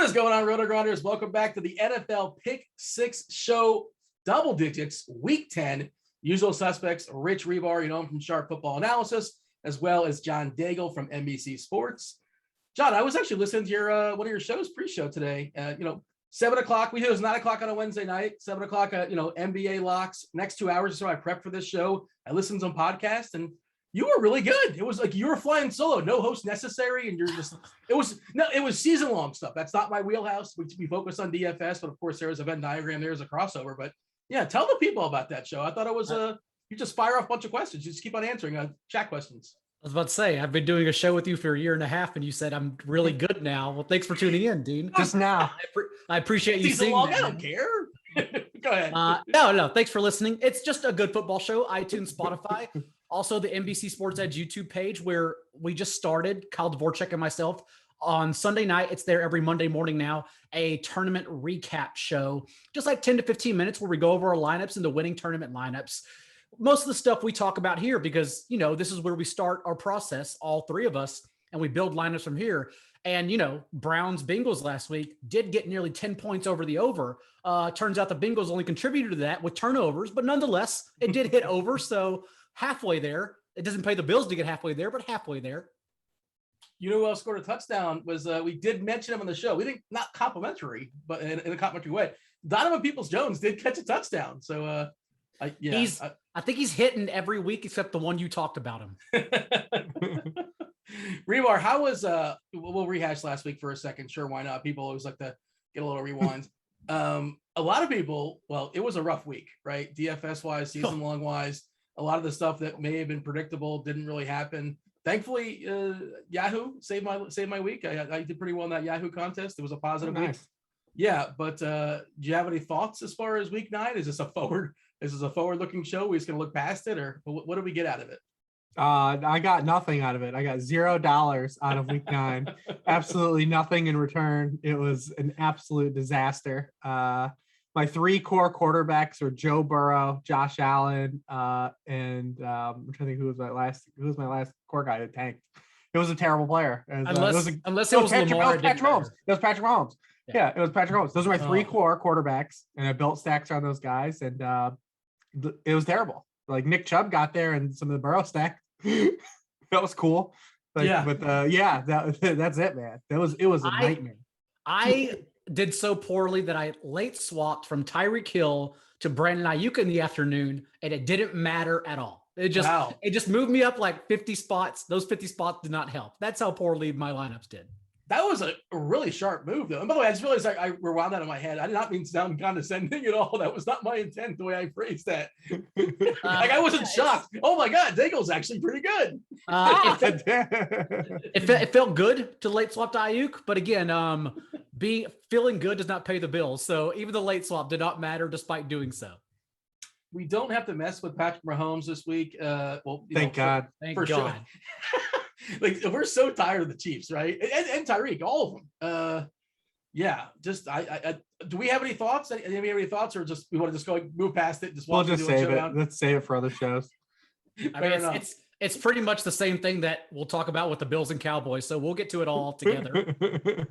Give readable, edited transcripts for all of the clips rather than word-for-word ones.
What is going on, RotoGrinders? Welcome back to the NFL Pick 6 show, double digits, week 10. Usual suspects, Rich Hribar, you know him from Sharp Football Analysis, as well as John Daigle from NBC Sports. John, I was actually listening to your one of your shows pre-show today. 7 o'clock. We knew it was 9 o'clock on a Wednesday night. 7 o'clock. NBA locks. Next 2 hours or so, I prepped for this show. I listened to some podcasts, and you were really good. It was like you were flying solo, no host necessary, and you're just. It was season long stuff. That's not my wheelhouse. We focus on DFS, but of course there was a Venn diagram. There's a crossover, but yeah, tell the people about that show. I thought it was you just fire off a bunch of questions. You just keep on answering chat questions. I was about to say, I've been doing a show with you for a year and a half, and you said I'm really good now. Well, thanks for tuning in, Dean. Just now. I appreciate you seeing that. I don't care. Go ahead. No. Thanks for listening. It's just a good football show. iTunes, Spotify. Also, the NBC Sports Edge YouTube page, where we just started, Kyle Dvorak and myself, on Sunday night. It's there every Monday morning now, a tournament recap show, just like 10 to 15 minutes where we go over our lineups and the winning tournament lineups. Most of the stuff we talk about here because, this is where we start our process, all three of us, and we build lineups from here. And, Browns Bengals last week did get nearly 10 points over the over. Turns out the Bengals only contributed to that with turnovers, but nonetheless, it did hit over. So halfway there. It doesn't pay the bills to get halfway there, but halfway there. You know who else scored a touchdown was we did mention him on the show. We think not complimentary, but in a complimentary way. Donovan Peoples-Jones did catch a touchdown. So I think he's hitting every week except the one you talked about him. Hribar, how was we'll rehash last week for a second. Sure, why not? People always like to get a little rewind. A lot of people, it was a rough week, right? DFS wise, season long wise. A lot of the stuff that may have been predictable didn't really happen. Thankfully, Yahoo saved my week. I did pretty well in that Yahoo contest. It was a positive week. Yeah, but do you have any thoughts as far as week 9? Is this a forward-looking show? We're just gonna look past it, or what do we get out of it? I got nothing out of it. I got $0 out of week 9. Absolutely nothing in return. It was an absolute disaster. My 3 core quarterbacks were Joe Burrow, Josh Allen, and I'm trying to think who was my last core guy that tanked. It was a terrible player. Unless it was Patrick Mahomes. It was Patrick Mahomes. Yeah, it was Patrick Mahomes. Those are my 3 core quarterbacks, and I built stacks on those guys, and it was terrible. Like Nick Chubb got there, and some of the Burrow stacks. That was cool. That's it, man. It was a nightmare. I did so poorly that I late swapped from Tyreek Hill to Brandon Ayuk in the afternoon, and it didn't matter at all. It just moved me up like 50 spots. Those 50 spots did not help. That's how poorly my lineups did. That was a really sharp move, though. And by the way, I just realized I rewound that in my head. I did not mean to sound condescending at all. That was not my intent, the way I phrased that. I wasn't shocked. Oh, my God, Daigle's actually pretty good. It felt good to late swap to Ayuk, but again, feeling good does not pay the bills. So even the late swap did not matter despite doing so. We don't have to mess with Patrick Mahomes this week. Thank God. Thank God. Sure. Like we're so tired of the Chiefs, right? And Tyreek, all of them. Do we have any thoughts? Any thoughts, or just we want to just go move past it? We'll just save it. Let's save it for other shows. It's pretty much the same thing that we'll talk about with the Bills and Cowboys. So we'll get to it all together.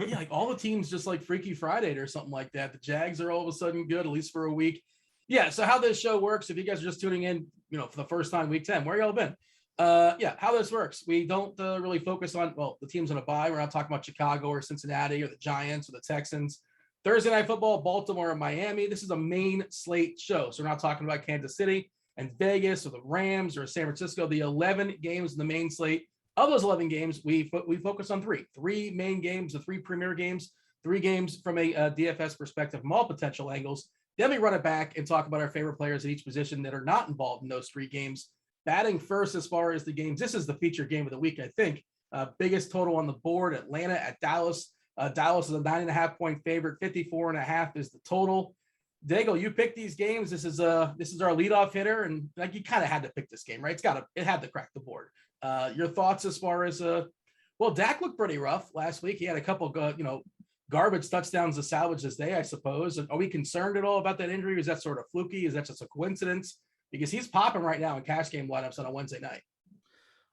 Yeah, like all the teams just like Freaky Friday or something like that. The Jags are all of a sudden good, at least for a week. Yeah. So how this show works, if you guys are just tuning in, for the first time, week 10, where y'all been? How this works. We don't really focus on, the teams on a bye. We're not talking about Chicago or Cincinnati or the Giants or the Texans. Thursday Night Football, Baltimore and Miami. This is a main slate show. So we're not talking about Kansas City and Vegas or the Rams or San Francisco. The 11 games in the main slate. Of those 11 games, we focus on three main games, the 3 premier games, 3 games from a DFS perspective from all potential angles. Then we run it back and talk about our favorite players at each position that are not involved in those 3 games. Batting first as far as the games. This is the feature game of the week, I think. Biggest total on the board, Atlanta at Dallas. Dallas is a 9.5 point favorite. 54.5 is the total. Daigle, you picked these games. This is our leadoff hitter, and like you kind of had to pick this game, right? It had to crack the board. Your thoughts as far as Dak looked pretty rough last week. He had a couple garbage touchdowns to salvage this day, I suppose. Are we concerned at all about that injury? Is that sort of fluky? Is that just a coincidence? Because he's popping right now in cash game lineups on a Wednesday night.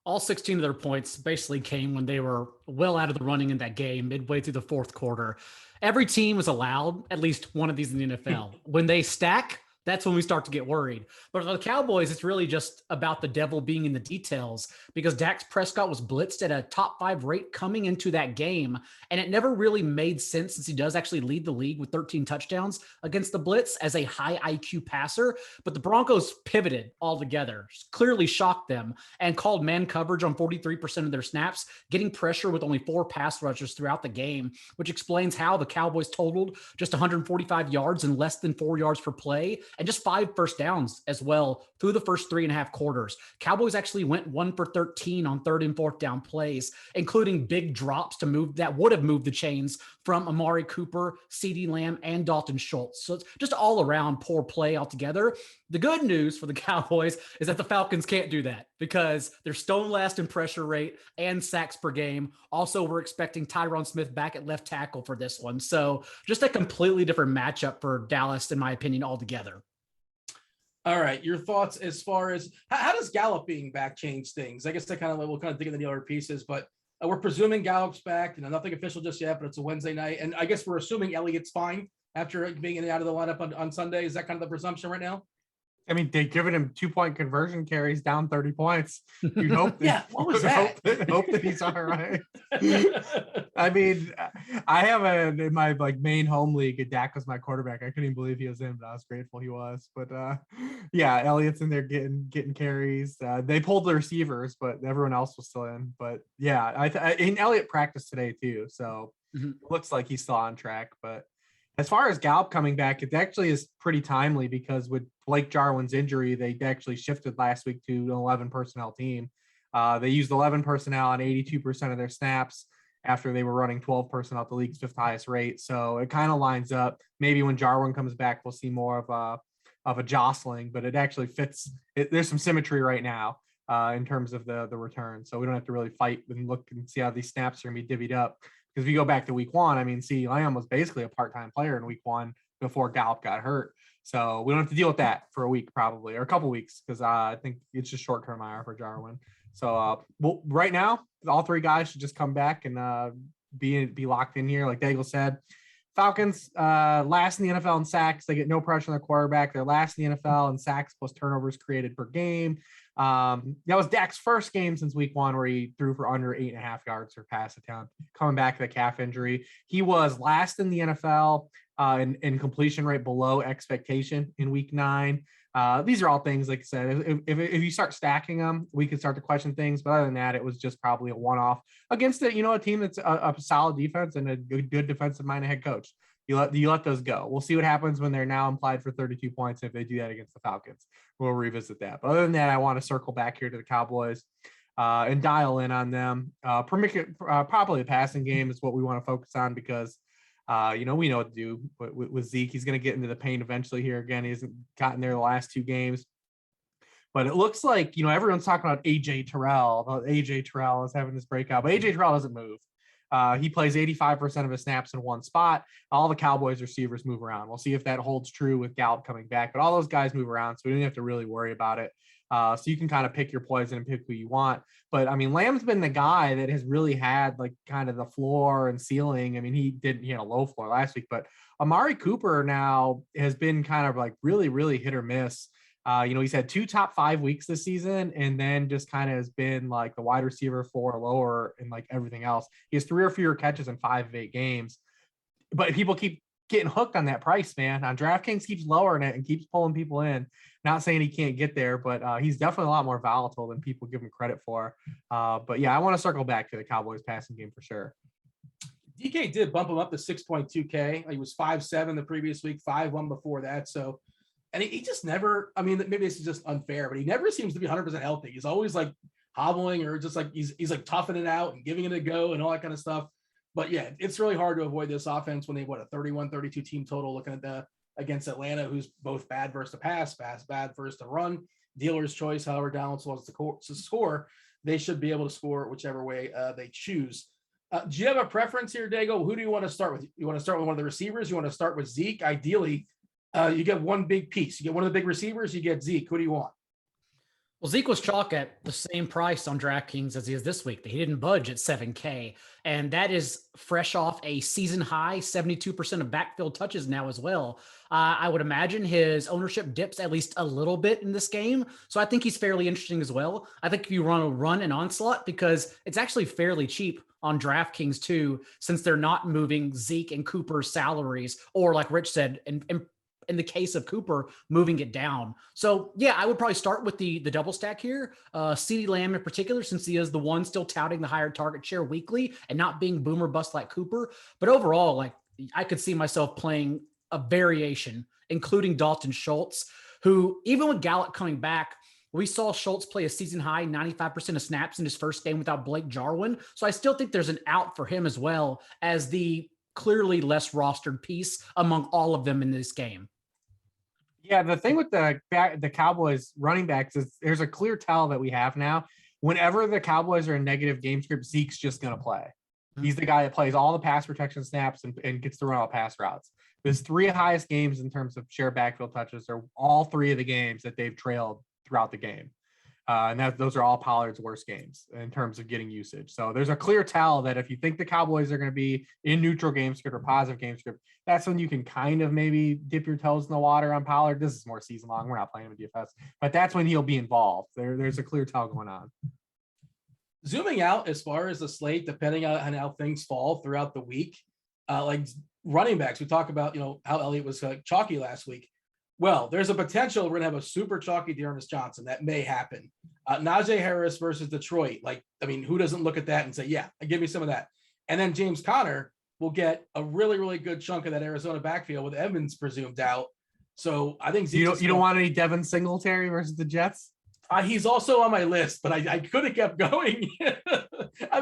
All 16 of their points basically came when they were well out of the running in that game midway through the fourth quarter. Every team was allowed at least one of these in the NFL. When they stack, that's when we start to get worried. But for the Cowboys, it's really just about the devil being in the details, because Dak Prescott was blitzed at a top 5 rate coming into that game. And it never really made sense, since he does actually lead the league with 13 touchdowns against the blitz as a high IQ passer. But the Broncos pivoted altogether, clearly shocked them, and called man coverage on 43% of their snaps, getting pressure with only 4 pass rushers throughout the game, which explains how the Cowboys totaled just 145 yards and less than 4 yards per play, and just 5 first downs as well through the first 3.5 quarters. Cowboys actually went 1 for 13 on 3rd and 4th down plays, including big drops to move that would have moved the chains from Amari Cooper, CeeDee Lamb, and Dalton Schultz. So it's just all around poor play altogether. The good news for the Cowboys is that the Falcons can't do that, because they're stone last in pressure rate and sacks per game. Also, we're expecting Tyron Smith back at left tackle for this one. So just a completely different matchup for Dallas, in my opinion, altogether. All right, your thoughts as far as how does Gallup being back change things? I guess that we'll kind of dig into the other pieces, but we're presuming Gallup's back. Nothing official just yet, but it's a Wednesday night, and I guess we're assuming Elliott's fine after being in and out of the lineup on Sunday. Is that kind of the presumption right now? I mean, they've given him 2-point conversion carries down 30 points. You hope that, yeah, what was that? hope that he's all right. I mean, I have in my main home league, Dak was my quarterback. I couldn't even believe he was in, but I was grateful he was. But yeah, Elliott's in there getting carries. They pulled the receivers, but everyone else was still in. But yeah, and Elliott practiced today too, so looks like he's still on track. But as far as Gallup coming back, it actually is pretty timely, because with Blake Jarwin's injury, they actually shifted last week to an 11 personnel team. They used 11 personnel on 82% of their snaps after they were running 12 personnel at the league's 5th highest rate. So it kind of lines up. Maybe when Jarwin comes back, we'll see more of a jostling, but it actually fits. There's some symmetry right now in terms of the return. So we don't have to really fight and look and see how these snaps are going to be divvied up. Because if you go back to week 1, I mean, CeeDee Lamb was basically a part-time player in week 1 before Gallup got hurt. So we don't have to deal with that for a week, probably, or a couple weeks, because I think it's just short-term IR for Jarwin. So right now, all 3 guys should just come back and be locked in here. Like Daigle said, Falcons last in the NFL in sacks. They get no pressure on their quarterback. They're last in the NFL in sacks plus turnovers created per game. That was Dak's first game since week 1 where he threw for under 8.5 yards per pass attempt, coming back to the calf injury. He was last in the NFL in completion rate below expectation in week 9. These are all things, like I said, if you start stacking them, we could start to question things. But other than that, it was just probably a one-off against a team that's a solid defense and a good defensive-minded head coach. You let those go. We'll see what happens when they're now implied for 32 points. If they do that against the Falcons, we'll revisit that. But other than that, I want to circle back here to the Cowboys and dial in on them. Probably a passing game is what we want to focus on, because we know what to do with Zeke. He's going to get into the paint eventually here again. He hasn't gotten there the last 2 games. But it looks like, everyone's talking about AJ Terrell. AJ Terrell is having this breakout. But AJ Terrell doesn't move. He plays 85% of his snaps in one spot. All the Cowboys receivers move around. We'll see if that holds true with Gallup coming back. But all those guys move around, so we don't have to really worry about it. So you can kind of pick your poison and pick who you want. But I mean, Lamb's been the guy that has really had kind of the floor and ceiling. I mean, he had a low floor last week, but Amari Cooper now has been kind of really, really hit or miss. He's had 2 top 5 weeks this season, and then just kind of has been the wide receiver 4 or lower and everything else. He has 3 or fewer catches in 5 of 8 games, but people keep getting hooked on that price, man. On DraftKings keeps lowering it and keeps pulling people in. Not saying he can't get there, but he's definitely a lot more volatile than people give him credit for. But yeah, I want to circle back to the Cowboys passing game for sure. DK did bump him up to 6.2K. He was 5.7 the previous week, 5.1 before that. So, and he just never, I mean, maybe this is just unfair, but he never seems to be 100% healthy. He's always hobbling, or just he's toughing it out and giving it a go and all that kind of stuff. But yeah, it's really hard to avoid this offense when they a 31-32 team total, looking at against Atlanta, who's both bad versus the pass, bad versus the run. Dealer's choice, however Dallas wants to score, they should be able to score whichever way they choose. Do you have a preference here, Daigle? Who do you want to start with? You want to start with one of the receivers? You want to start with Zeke? Ideally, you get one big piece. You get one of the big receivers, you get Zeke. Who do you want? Well, Zeke was chalk at the same price on DraftKings as he is this week. He didn't budge at 7K. And that is fresh off a season high 72% of backfield touches now as well. I would imagine his ownership dips at least a little bit in this game. So I think he's fairly interesting as well. I think if you want to run an onslaught, because it's actually fairly cheap on DraftKings too, since they're not moving Zeke and Cooper's salaries, or like Rich said, and in the case of Cooper, moving it down. So yeah, I would probably start with the double stack here. CeeDee Lamb in particular, since he is the one still touting the higher target share weekly and not being boomer bust like Cooper. But overall, like I could see myself playing a variation, including Dalton Schultz, who even with Gallup coming back, we saw Schultz play a season high 95% of snaps in his first game without Blake Jarwin. So I still think there's an out for him as well as the clearly less rostered piece among all of them in this game. Yeah, the thing with the Cowboys running backs is there's a clear tell that we have now. Whenever the Cowboys are in negative game script, Zeke's just going to play. He's the guy that plays all the pass protection snaps and gets to run all pass routes. His three highest games in terms of share backfield touches are all three of the games that they've trailed throughout the game. And those are all Pollard's worst games in terms of getting usage. So there's a clear tell that if you think the Cowboys are going to be in neutral game script or positive game script, that's when you can kind of maybe dip your toes in the water on Pollard. This is more season long. We're not playing with DFS, but that's when he'll be involved. There's a clear tell going on. Zooming out as far as the slate, depending on how things fall throughout the week, like running backs, we talk about, how Elliott was chalky last week. Well, there's a potential we're going to have a super chalky Dearness Johnson. That may happen. Najee Harris versus Detroit. Who doesn't look at that and say, yeah, give me some of that? And then James Conner will get a really, really good chunk of that Arizona backfield with Evans presumed out. So I think you don't want any Devin Singletary versus the Jets? He's also on my list, but I could have kept going.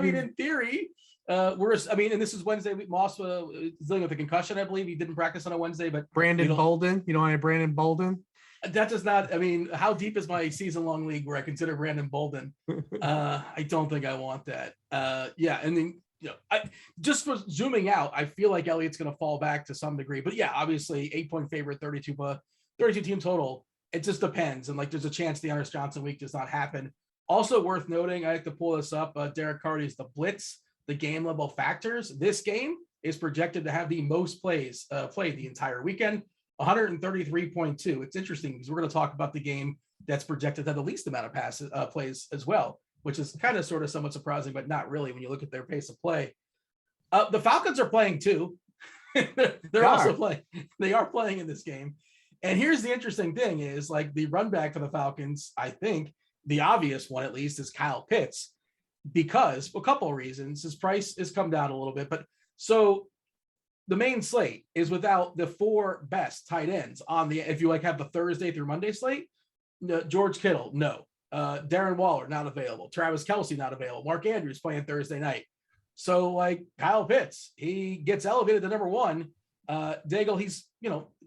In theory, and this is Wednesday. Moss is dealing with a concussion, I believe. He didn't practice on a Wednesday, but Brandon Bolden. You don't want Brandon Bolden? That does not. How deep is my season-long league where I consider Brandon Bolden? I don't think I want that. And then I just for zooming out, I feel like Elliott's going to fall back to some degree. But yeah, obviously 8-point favorite, 32 team total. It just depends, and there's a chance the Dearness Johnson week does not happen. Also worth noting, I have to pull this up. Derek Carty's the blitz, the game level factors. This game is projected to have the most plays played the entire weekend, 133.2. It's interesting because we're going to talk about the game that's projected to have the least amount of passes plays as well, which is kind of sort of somewhat surprising, but not really when you look at their pace of play. The Falcons are playing too. They're also playing. They are playing in this game. And here's the interesting thing is the run back for the Falcons, I think the obvious one at least is Kyle Pitts, because a couple of reasons. His price has come down a little bit, but so the main slate is without the four best tight ends on if you have the Thursday through Monday slate. George Kittle, no. Darren Waller, not available. Travis Kelce, not available. Mark Andrews playing Thursday night. So Kyle Pitts, he gets elevated to number one. Daigle, he's,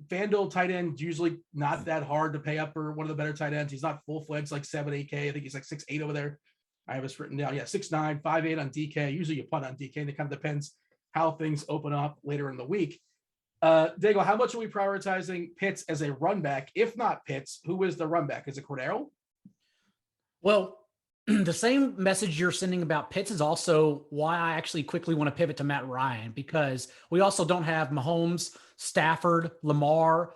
FanDuel tight end, usually not that hard to pay up for one of the better tight ends. He's not full-fledged 7-8K. I think he's 6'8" over there. I have this written down. Yeah, 6'9", 5'8" on DK. Usually you punt on DK, and it kind of depends how things open up later in the week. Daigle, how much are we prioritizing Pitts as a run back? If not Pitts, who is the run back? Is it Cordero? Well, the same message you're sending about Pitts is also why I actually quickly want to pivot to Matt Ryan, because we also don't have Mahomes, Stafford, Lamar,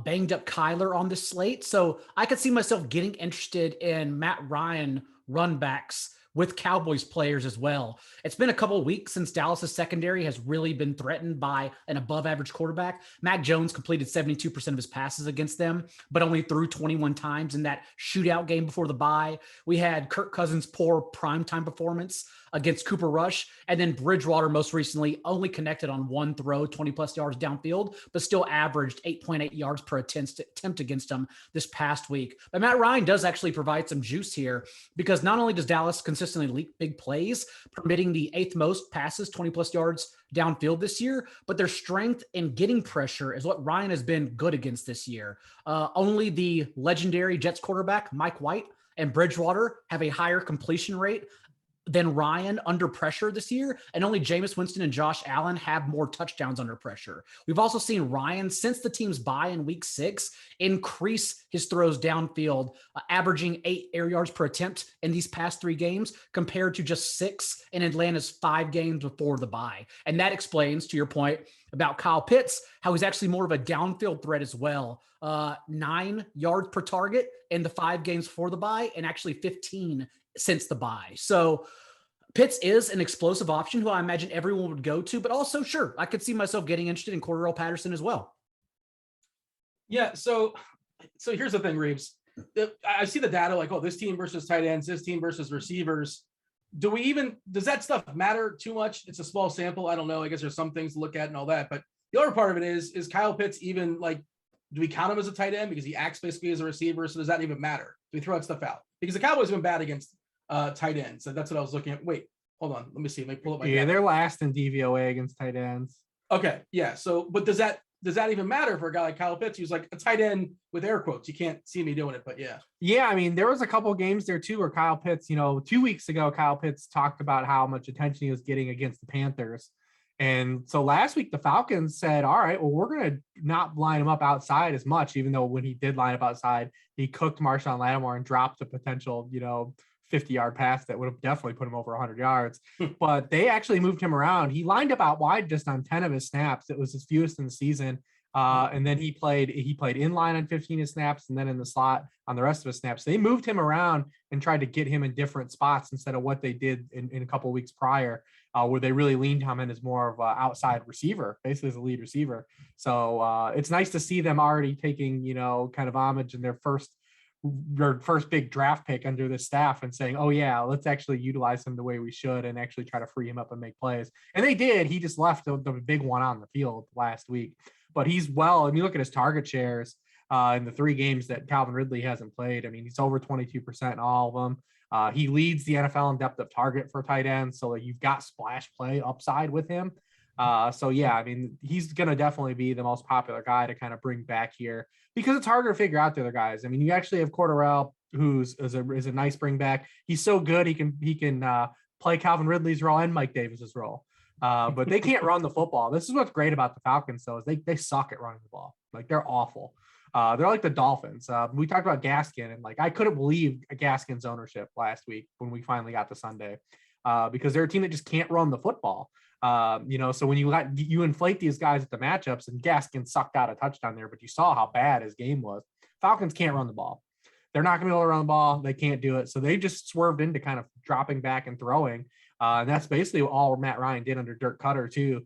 banged up Kyler on this slate. So I could see myself getting interested in Matt Ryan run backs with Cowboys players as well. It's been a couple of weeks since Dallas's secondary has really been threatened by an above average quarterback. Mac Jones completed 72% of his passes against them, but only threw 21 times in that shootout game before the bye. We had Kirk Cousins' poor primetime performance against Cooper Rush, and then Bridgewater most recently only connected on one throw, 20 plus yards downfield, but still averaged 8.8 yards per attempt against him this past week. But Matt Ryan does actually provide some juice here, because not only does Dallas consistently leak big plays, permitting the 8th most passes, 20 plus yards downfield this year, but their strength in getting pressure is what Ryan has been good against this year. Only the legendary Jets quarterback, Mike White, and Bridgewater have a higher completion rate than Ryan under pressure this year, and only Jameis Winston and Josh Allen have more touchdowns under pressure. We've also seen Ryan, since the team's bye in week 6, increase his throws downfield, averaging 8 air yards per attempt in these past 3 games compared to just 6 in Atlanta's 5 games before the bye. And that explains, to your point about Kyle Pitts, how he's actually more of a downfield threat as well. 9 yards per target in the 5 games before the bye, and actually 15 since the bye. So Pitts is an explosive option who I imagine everyone would go to, but also, sure, I could see myself getting interested in Cordarrelle Patterson as well. Yeah. So here's the thing, Reeves. I see the data like, oh, this team versus tight ends, this team versus receivers. Does that stuff matter too much? It's a small sample. I don't know. I guess there's some things to look at and all that, but the other part of it is Kyle Pitts even like, do we count him as a tight end because he acts basically as a receiver? So does that even matter? Do we throw that stuff out? Because the Cowboys have been bad against tight ends. So that's what I was looking at. Wait, hold on. Let me see. Let me pull up my data. They're last in DVOA against tight ends. Okay. Yeah. So, but does that even matter for a guy like Kyle Pitts? He's like a tight end with air quotes. You can't see me doing it, but yeah. Yeah. I mean, there was a couple games there too, where Kyle Pitts, 2 weeks ago, Kyle Pitts talked about how much attention he was getting against the Panthers. And so last week, the Falcons said, all right, well, we're going to not line him up outside as much, even though when he did line up outside, he cooked Marshawn Lattimore and dropped a potential, 50-yard pass that would have definitely put him over 100 yards. But they actually moved him around. He lined up out wide just on 10 of his snaps. It was his fewest in the season. And then he played in line on 15 of his snaps and then in the slot on the rest of his snaps. They moved him around and tried to get him in different spots instead of what they did in a couple of weeks prior, where they really leaned him in as more of an outside receiver, basically as a lead receiver. So it's nice to see them already taking, kind of homage in their first big draft pick under this staff and saying, oh yeah, let's actually utilize him the way we should and actually try to free him up and make plays. And they did. He just left the big one on the field last week, but he's and you look at his target shares in the 3 games that Calvin Ridley hasn't played. I mean, he's over 22% in all of them. He leads the NFL in depth of target for tight ends. So you've got splash play upside with him. So yeah, I mean, he's going to definitely be the most popular guy to kind of bring back here because it's harder to figure out the other guys. I mean, you actually have Cordarrelle, who's is a nice bring back. He's so good. He can play Calvin Ridley's role and Mike Davis's role. But they can't run the football. This is what's great about the Falcons though, is they suck at running the ball. Like they're awful. They're like the Dolphins. We talked about Gaskin and I couldn't believe Gaskin's ownership last week when we finally got to Sunday, because they're a team that just can't run the football. So when you inflate these guys at the matchups, and Gaskin sucked out a touchdown there, but you saw how bad his game was. Falcons can't run the ball. They're not going to be able to run the ball. They can't do it. So they just swerved into kind of dropping back and throwing. And that's basically all Matt Ryan did under Dirk Cutter too.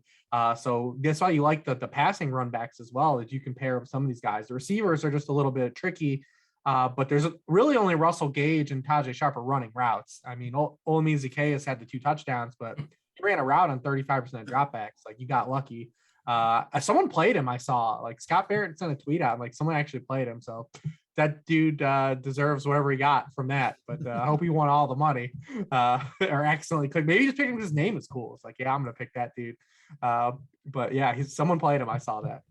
So that's why you like the passing run backs as well, as you compare with some of these guys. The receivers are just a little bit tricky, but there's really only Russell Gage and Tajay Sharp are running routes. I mean, Olamide Zaccheaus had the 2 touchdowns, but he ran a route on 35% dropbacks. Like you got lucky. Someone played him. I saw like Scott Barrett sent a tweet out, like someone actually played him. So that dude deserves whatever he got from that. But I hope he won all the money or accidentally clicked. Maybe he just picked him because his name is cool. It's like, yeah, I'm going to pick that dude. But yeah, someone played him. I saw that.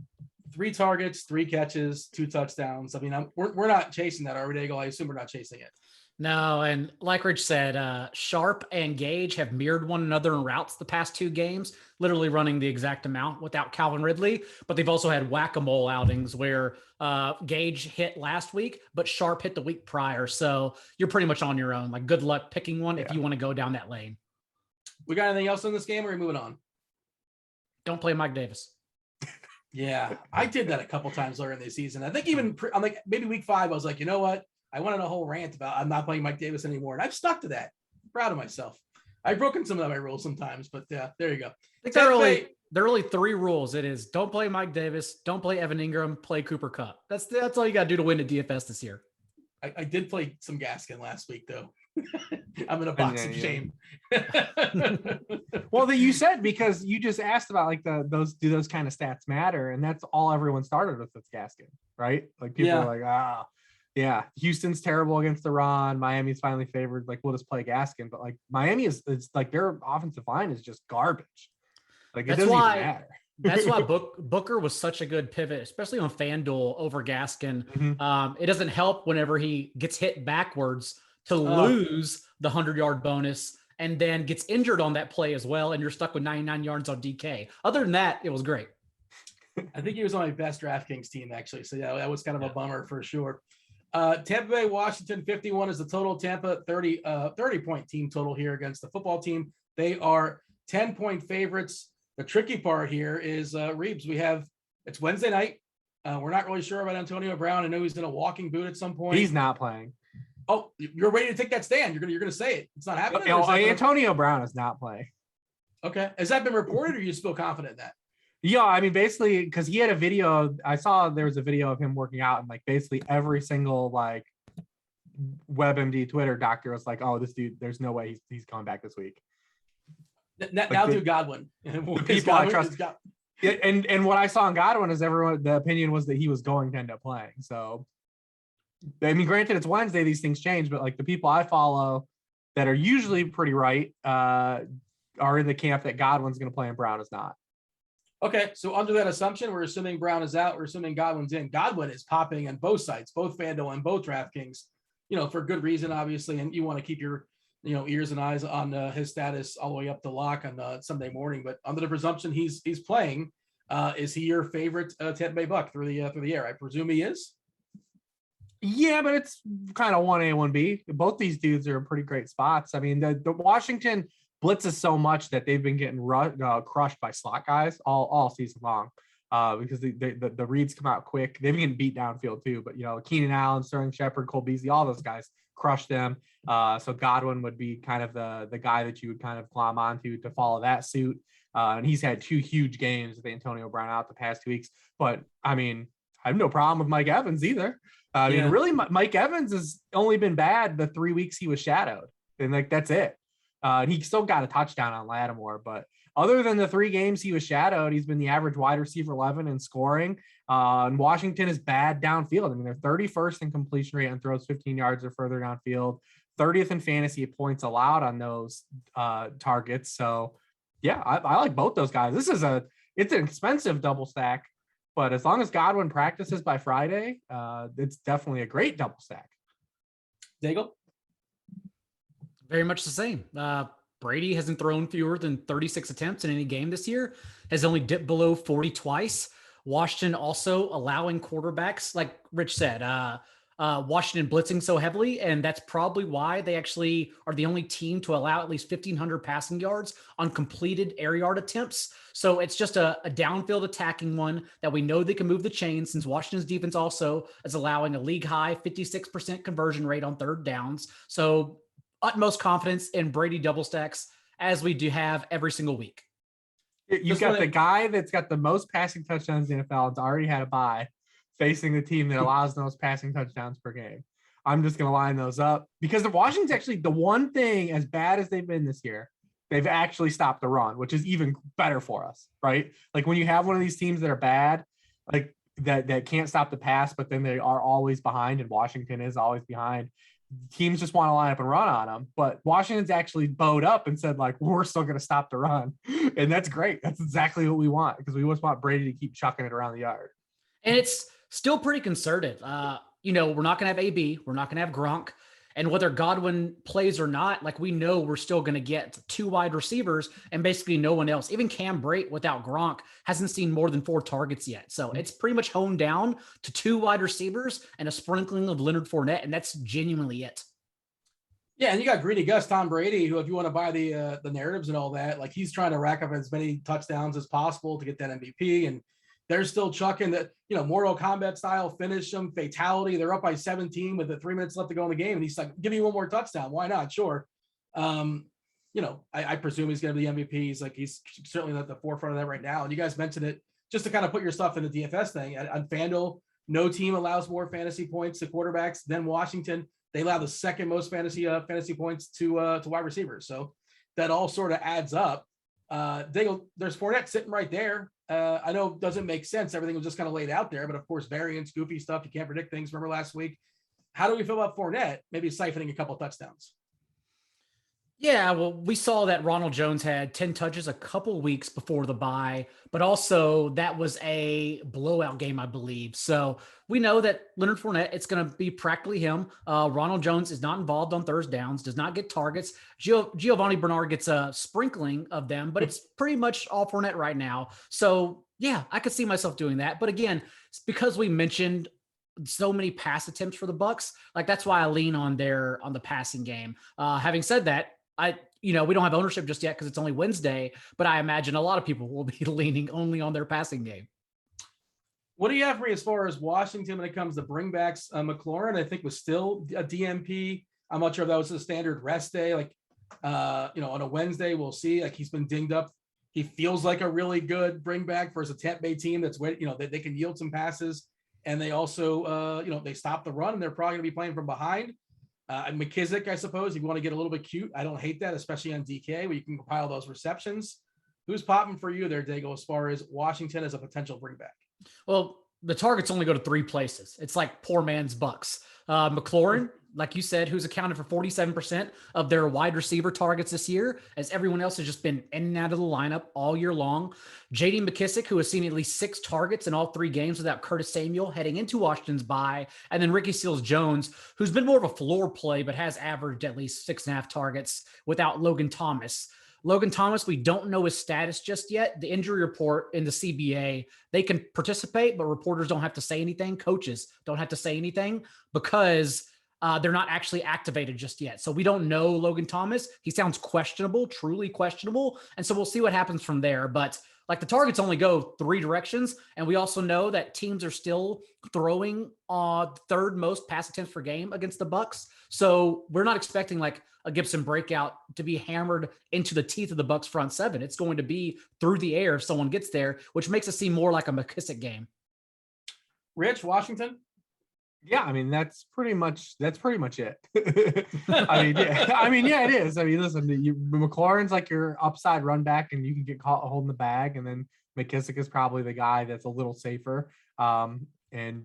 3 targets, 3 catches, 2 touchdowns. I mean, we're not chasing that, are we, Daigle? I assume we're not chasing it. No, and like Rich said, Sharp and Gage have mirrored one another in routes the past 2 games, literally running the exact amount without Calvin Ridley. But they've also had whack-a-mole outings where Gage hit last week, but Sharp hit the week prior. So you're pretty much on your own. Like, good luck picking one if you want to go down that lane. We got anything else in this game, or are we moving on? Don't play Mike Davis. Yeah, I did that a couple times earlier in the season. I think I'm like maybe week 5, I was like, you know what? I went on a whole rant about I'm not playing Mike Davis anymore, and I've stuck to that. I'm proud of myself. I've broken some of my rules sometimes, but yeah, there you go. I think there are really 3 rules. It is don't play Mike Davis, don't play Evan Ingram, play Cooper Kupp. That's all you got to do to win the DFS this year. I did play some Gaskin last week though. I'm in a box of shame. Well, that you said, because you just asked about like those kind of stats matter, and that's all everyone started with Gaskin, right? Like people are like, yeah, Houston's terrible against the run. Miami's finally favored. Like, we'll just play Gaskin. But like Miami it's like their offensive line is just garbage. Like it doesn't even matter. That's why Booker was such a good pivot, especially on FanDuel over Gaskin. Mm-hmm. It doesn't help whenever he gets hit backwards to lose the 100-yard bonus and then gets injured on that play as well, and you're stuck with 99 yards on DK. Other than that, it was great. I think he was on my best DraftKings team, actually. So yeah, that was kind of a bummer for sure. Tampa Bay, Washington, 51 is the total. Tampa, 30-point team total here against the football team. They are 10-point favorites. The tricky part here is Reeves. It's Wednesday night. We're not really sure about Antonio Brown. I know he's in a walking boot at some point. He's not playing. Oh, you're ready to take that stand. You're gonna say it. It's not happening. Antonio Brown is not playing. Okay. Has that been reported, or you still confident in that? Yeah, I mean, basically, because he had a video. I saw there was a video of him working out, and like basically every single like WebMD Twitter doctor was like, "Oh, this dude, there's no way he's coming back this week." Now do Godwin. People I trust. And what I saw in Godwin is the opinion was that he was going to end up playing. So, I mean, granted, it's Wednesday; these things change, but like the people I follow that are usually pretty right are in the camp that Godwin's going to play and Brown is not. Okay, so under that assumption, we're assuming Brown is out. We're assuming Godwin's in. Godwin is popping on both sites, both FanDuel and both DraftKings, for good reason, obviously. And you want to keep your, ears and eyes on his status all the way up to lock on Sunday morning. But under the presumption he's playing, is he your favorite Tampa Bay Buck through the air? I presume he is. Yeah, but it's kind of 1A, 1B. Both these dudes are in pretty great spots. I mean, the Washington blitzes so much that they've been getting crushed by slot guys all season long because the reads come out quick. They've been getting beat downfield too, but Keenan Allen, Sterling Shepard, Cole Beasley, all those guys crush them. So Godwin would be kind of the guy that you would kind of glom onto to follow that suit. And he's had 2 huge games with Antonio Brown out the past 2 weeks. But I mean, I have no problem with Mike Evans either. I mean, really, Mike Evans has only been bad the 3 weeks he was shadowed, and like that's it. He still got a touchdown on Lattimore, but other than the 3 games he was shadowed, he's been the average wide receiver 11 in scoring. And Washington is bad downfield. I mean, they're 31st in completion rate and throws 15 yards or further downfield, 30th in fantasy points allowed on those targets. So, yeah, I like both those guys. It's an expensive double stack, but as long as Godwin practices by Friday, it's definitely a great double stack. Daigle? Very much the same. Brady hasn't thrown fewer than 36 attempts in any game this year, has only dipped below 40 twice. Washington also allowing quarterbacks, like Rich said, Washington blitzing so heavily, and that's probably why they actually are the only team to allow at least 1,500 passing yards on completed air yard attempts. So it's just a downfield attacking one that we know they can move the chain, since Washington's defense also is allowing a league high 56% conversion rate on third downs. So utmost confidence in Brady double stacks, as we do have every single week. You've got the guy that's got the most passing touchdowns in the NFL. It's already had a bye, facing the team that allows the most passing touchdowns per game. I'm just going to line those up because the Washington's actually the one thing, as bad as they've been this year, they've actually stopped the run, which is even better for us, right? Like when you have one of these teams that are bad, like that can't stop the pass, but then they are always behind, and Washington is always behind. Teams just want to line up and run on them, but Washington's actually bowed up and said, like, we're still going to stop the run. And that's great. That's exactly what we want, because we just want Brady to keep chucking it around the yard. And it's still pretty concerted. We're not going to have AB. We're not going to have Gronk. And whether Godwin plays or not, like, we know we're still going to get 2 wide receivers and basically no one else. Even Cam Brate without Gronk hasn't seen more than 4 targets yet. So it's pretty much honed down to 2 wide receivers and a sprinkling of Leonard Fournette, and that's genuinely it. Yeah, and you got greedy Gus, Tom Brady, who, if you want to buy the narratives and all that, like, he's trying to rack up as many touchdowns as possible to get that MVP, and they're still chucking that, Mortal Kombat style, finish them, fatality. They're up by 17 with the 3 minutes left to go in the game, and he's like, give me one more touchdown. Why not? Sure. I presume he's going to be the MVP. He's certainly at the forefront of that right now. And you guys mentioned it just to kind of put your stuff in the DFS thing. On FanDuel, no team allows more fantasy points to quarterbacks than Washington. They allow the second most fantasy points to wide receivers. So that all sort of adds up. There's Fournette sitting right there. I know it doesn't make sense. Everything was just kind of laid out there, but of course, variance, goofy stuff. You can't predict things. Remember last week? How do we feel about Fournette? Maybe siphoning a couple touchdowns. Yeah, well, we saw that Ronald Jones had 10 touches a couple weeks before the bye, but also that was a blowout game, I believe. So we know that Leonard Fournette, it's going to be practically him. Ronald Jones is not involved on third downs, does not get targets. Giovanni Bernard gets a sprinkling of them, but it's pretty much all Fournette right now. So yeah, I could see myself doing that. But again, it's because we mentioned so many pass attempts for the Bucks, like that's why I lean on the passing game. Having said that, we don't have ownership just yet because it's only Wednesday, but I imagine a lot of people will be leaning only on their passing game. What do you have for me as far as Washington when it comes to bringbacks? McLaurin, I think, was still a DMP. I'm not sure if that was a standard rest day. Like, on a Wednesday, we'll see. Like, he's been dinged up. He feels like a really good bringback versus a Tampa Bay team that's, they can yield some passes. And they also, they stop the run, and they're probably going to be playing from behind. McKissick, I suppose, if you want to get a little bit cute, I don't hate that, especially on DK, where you can compile those receptions. Who's popping for you there, Daigle, as far as Washington as a potential bringback? Well, the targets only go to three places. It's like poor man's Bucks. McLaurin, like you said, who's accounted for 47% of their wide receiver targets this year, as everyone else has just been in and out of the lineup all year long. J.D. McKissick, who has seen at least 6 targets in all 3 games without Curtis Samuel heading into Washington's bye. And then Ricky Seals-Jones, who's been more of a floor play, but has averaged at least 6.5 targets without Logan Thomas. Logan Thomas, we don't know his status just yet. The injury report in the CBA, they can participate, but reporters don't have to say anything. Coaches don't have to say anything because they're not actually activated just yet. So we don't know Logan Thomas. He sounds questionable, truly questionable. And so we'll see what happens from there. But like the targets only go 3 directions. And we also know that teams are still throwing third most pass attempts per game against the Bucks. So we're not expecting like a Gibson breakout to be hammered into the teeth of the Bucks front 7. It's going to be through the air if someone gets there, which makes it seem more like a McKissick game. Rich, Washington? Yeah, I mean that's pretty much it. I mean, yeah, it is. I mean, listen, McLaurin's like your upside run back, and you can get caught holding the bag, and then McKissick is probably the guy that's a little safer. And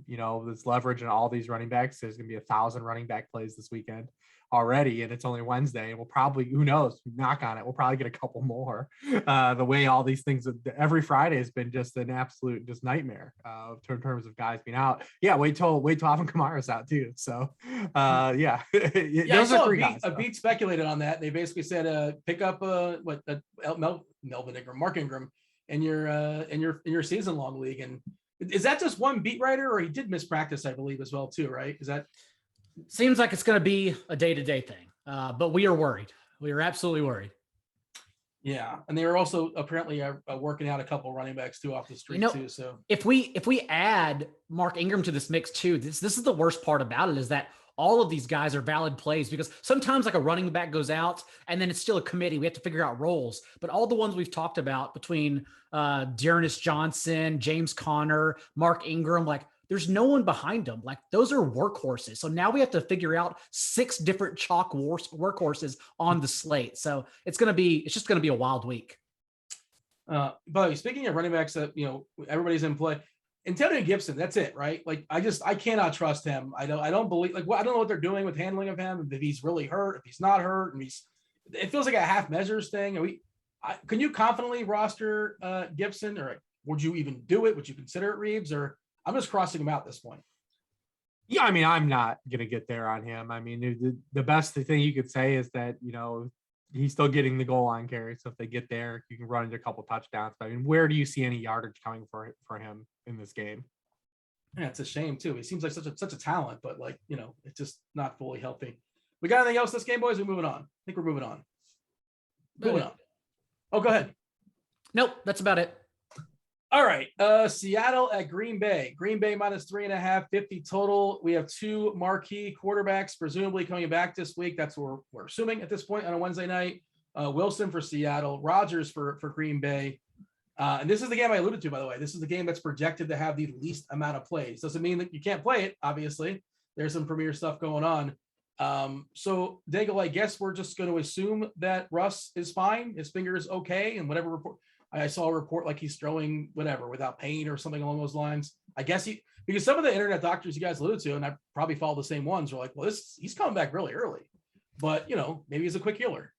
this leverage and all these running backs. There's gonna be 1,000 running back plays this weekend already, and it's only Wednesday, and we'll probably, who knows, knock on it, we'll probably get a couple more. The way all these things, every Friday has been just an absolute nightmare in terms of guys being out. Yeah, wait till Alvin Kamara's out too. So yeah, those are 3 guys. A beat speculated on that. They basically said pick up Melvin Ingram, Mark Ingram in your season long league. And is that just one beat writer, or he did miss practice, I believe, as well too, right? Is that seems like it's going to be a day-to-day thing, but we are worried. We are absolutely worried. Yeah, and they are also apparently working out a couple running backs too off the street too. So if we add Mark Ingram to this mix too, this is the worst part about it, is that all of these guys are valid plays, because sometimes like a running back goes out and then it's still a committee. We have to figure out roles, but all the ones we've talked about between Dearness Johnson, James Conner, Mark Ingram, like there's no one behind them. Like those are workhorses. So now we have to figure out 6 different chalk workhorses on the slate. So it's just going to be a wild week. But speaking of running backs that, everybody's in play, Antonio Gibson, that's it, right? Like I cannot trust him. I don't believe, I don't know what they're doing with handling of him. If he's really hurt, if he's not hurt, and it feels like a half measures thing. Can you confidently roster Gibson, or would you even do it? Would you consider it, Reeves, or I'm just crossing him out at this point? Yeah, I mean, I'm not going to get there on him. I mean, the best thing you could say is that, he's still getting the goal line carry. So if they get there, you can run into a couple touchdowns. But I mean, where do you see any yardage coming for him in this game? Yeah, it's a shame too. He seems like such a talent, but it's just not fully healthy. We got anything else this game, boys? We're moving on. I think we're moving on. Moving on. Oh, go ahead. Nope, that's about it. All right. Seattle at Green Bay. Green Bay minus 3.5, 50 total. We have 2 marquee quarterbacks presumably coming back this week. That's what we're assuming at this point on a Wednesday night. Wilson for Seattle, Rodgers for Green Bay. And this is the game I alluded to, by the way. This is the game that's projected to have the least amount of plays. Doesn't mean that you can't play it, obviously. There's some premier stuff going on. So Daigle, I guess we're just going to assume that Russ is fine. His finger is okay, and whatever report. I saw a report like he's throwing whatever without pain or something along those lines. I guess because some of the internet doctors you guys alluded to, and I probably follow the same ones, were like, well, he's coming back really early, but maybe he's a quick healer.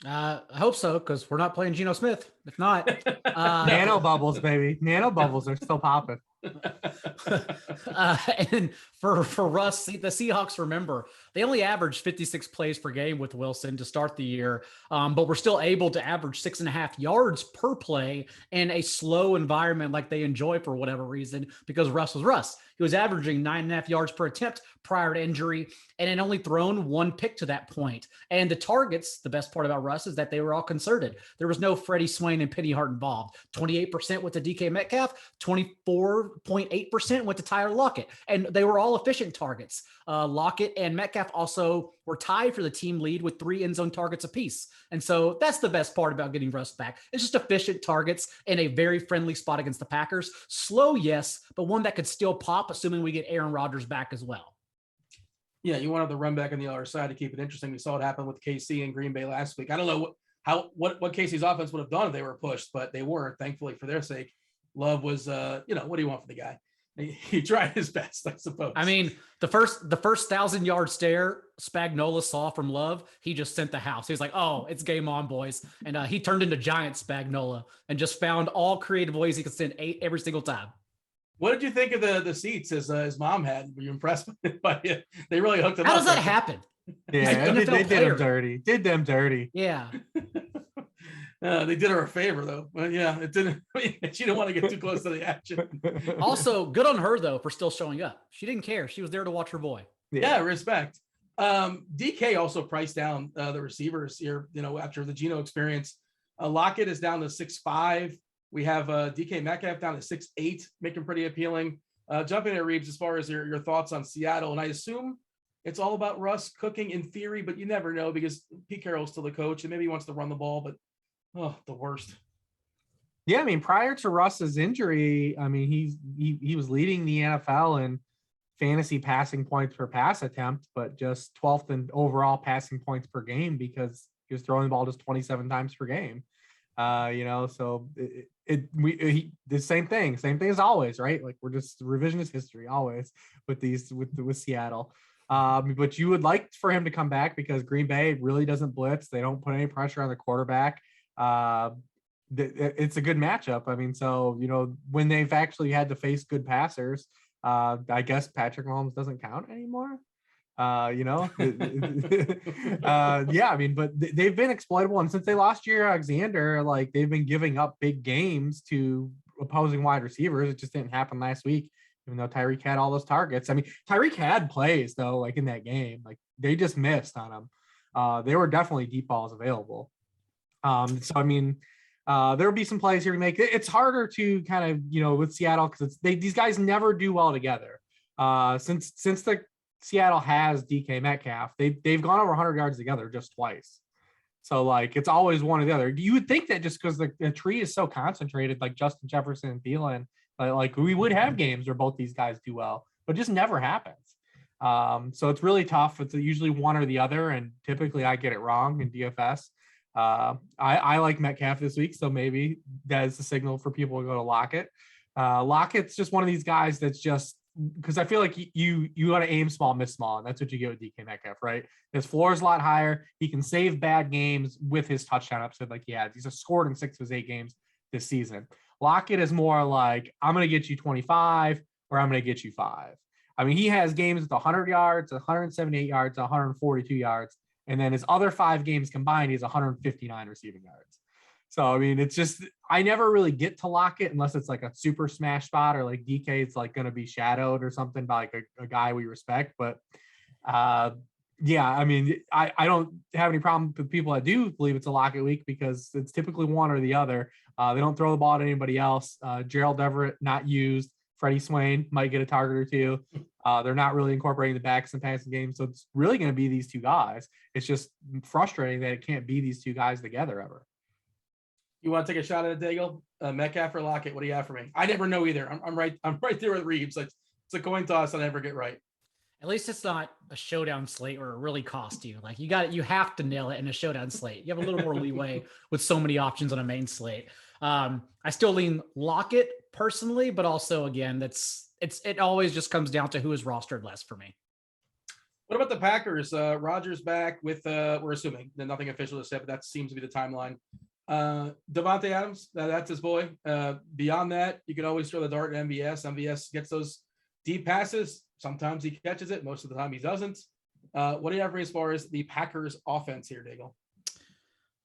I hope so, because we're not playing Geno Smith. If not, Nano bubbles, baby. Nano bubbles are still popping. and for Russ, the Seahawks, remember, they only averaged 56 plays per game with Wilson to start the year, but we're still able to average 6.5 yards per play in a slow environment like they enjoy for whatever reason, because Russ was Russ. He was averaging 9.5 yards per attempt prior to injury and had only thrown one pick to that point. And the targets, the best part about Russ is that they were all concerted. There was no Freddie Swain and Penny Hart involved. 28% went to DK Metcalf, 24.8% went to Tyler Lockett, and they were all efficient targets. Lockett and Metcalf also were tied for the team lead with 3 end zone targets apiece. And so that's the best part about getting Russ back. It's just efficient targets in a very friendly spot against the Packers. Slow, yes, but one that could still pop, assuming we get Aaron Rodgers back as well. Yeah, you wanted the run back on the other side to keep it interesting. We saw it happen with KC and Green Bay last week. I don't know what KC's offense would have done if they were pushed, but they weren't, thankfully, for their sake. Love was, what do you want from the guy? He tried his best, I suppose. I mean, the first 1,000-yard stare Spagnuolo saw from Love, he just sent the house. He was like, "Oh, it's game on, boys," and he turned into giant Spagnuolo and just found all creative ways he could send 8 every single time. What did you think of the seats his mom had? Were you impressed by it? They really hooked him up. How up. does that happen? Yeah, they did them dirty. Did them dirty. Yeah. They did her a favor, though. But yeah, it didn't. She didn't want to get too close to the action. Also, good on her, though, for still showing up. She didn't care. She was there to watch her boy. Yeah, respect. DK also priced down the receivers here, after the Geno experience. Lockett is down to 6'5". We have DK Metcalf down to 6'8", making pretty appealing. Jumping at Reeves, as far as your thoughts on Seattle, and I assume it's all about Russ cooking in theory, but you never know because Pete Carroll's still the coach and maybe he wants to run the ball, but the worst. Yeah, I mean, prior to Russ's injury, I mean, he was leading the NFL in fantasy passing points per pass attempt, but just 12th in overall passing points per game because he was throwing the ball just 27 times per game. So the same thing as always, right? Like we're just revisionist history always with Seattle. But you would like for him to come back because Green Bay really doesn't blitz. They don't put any pressure on the quarterback. It's a good matchup. I mean, so, when they've actually had to face good passers, I guess Patrick Mahomes doesn't count anymore. Yeah, I mean, but they've been exploitable. And since they lost Jair Alexander, like they've been giving up big games to opposing wide receivers. It just didn't happen last week, even though Tyreek had all those targets. I mean, Tyreek had plays though, like in that game, like they just missed on him. They were definitely deep balls available. So, I mean, there'll be some plays here to make. It's harder to kind of, with Seattle because these guys never do well together. Since the Seattle has DK Metcalf, they've gone over 100 yards together just twice. So like it's always one or the other. You would think that just because the tree is so concentrated, like Justin Jefferson and Thielen, like we would have games where both these guys do well, but it just never happens. So it's really tough. It's usually one or the other, and typically I get it wrong in DFS. I like Metcalf this week, so maybe that is the signal for people to go to Lockett. Lockett's just one of these guys that's just because I feel like you got to aim small, miss small, and that's what you get with DK Metcalf, right? His floor is a lot higher. He can save bad games with his touchdown upside. Like, yeah, he's scored in 6 of his 8 games this season. Lockett is more like, I'm going to get you 25 or I'm going to get you 5. I mean, he has games with 100 yards, 178 yards, 142 yards. And then his other 5 games combined, he's 159 receiving yards. So, I mean, it's just, I never really get to Lockett unless it's like a super smash spot or like DK, it's like going to be shadowed or something by like a guy we respect. But yeah, I mean, I don't have any problem with people that do believe it's a Lockett week because it's typically one or the other. They don't throw the ball at anybody else. Gerald Everett, not used. Freddie Swain might get a target or 2. They're not really incorporating the backs in passing games. So it's really going to be these 2 guys. It's just frustrating that it can't be these 2 guys together ever. You want to take a shot at it, Daigle? Metcalf or Lockett? What do you have for me? I never know either. I'm right there with Reeves. It's a coin toss. I never get right. At least it's not a showdown slate where it really costs you. Like you have to nail it in a showdown slate. You have a little more leeway with so many options on a main slate. I still lean Lockett personally, but also again, it always just comes down to who is rostered less for me. What about the Packers? Rodgers back with, we're assuming that nothing official is said, but that seems to be the timeline. Devontae Adams, that's his boy. Beyond that, you can always throw the dart at MVS. MVS gets those deep passes. Sometimes he catches it. Most of the time he doesn't. What do you have for me as far as the Packers offense here, Daigle?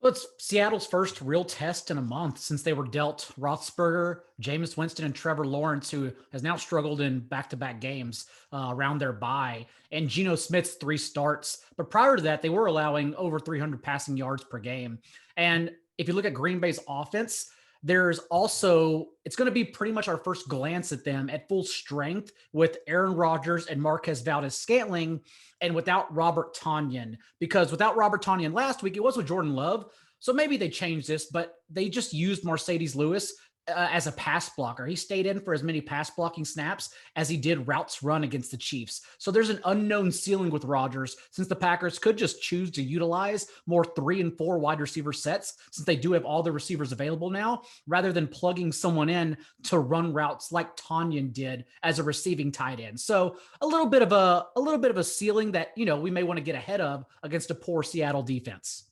Well, it's Seattle's first real test in a month since they were dealt Roethlisberger, Jameis Winston, and Trevor Lawrence, who has now struggled in back-to-back games around their bye, and Geno Smith's 3 starts. But prior to that, they were allowing over 300 passing yards per game. And if you look at Green Bay's offense, there's also, it's going to be pretty much our first glance at them at full strength with Aaron Rodgers and Marquez Valdes-Scantling and without Robert Tonyan, because without Robert Tonyan last week, it was with Jordan Love. So maybe they changed this, but they just used Mercedes Lewis as a pass blocker. He stayed in for as many pass blocking snaps as he did routes run against the Chiefs. So there's an unknown ceiling with Rodgers, since the Packers could just choose to utilize more 3 and 4 wide receiver sets, since they do have all the receivers available now, rather than plugging someone in to run routes like Tonyan did as a receiving tight end. So a little bit of a ceiling that, we may want to get ahead of against a poor Seattle defense.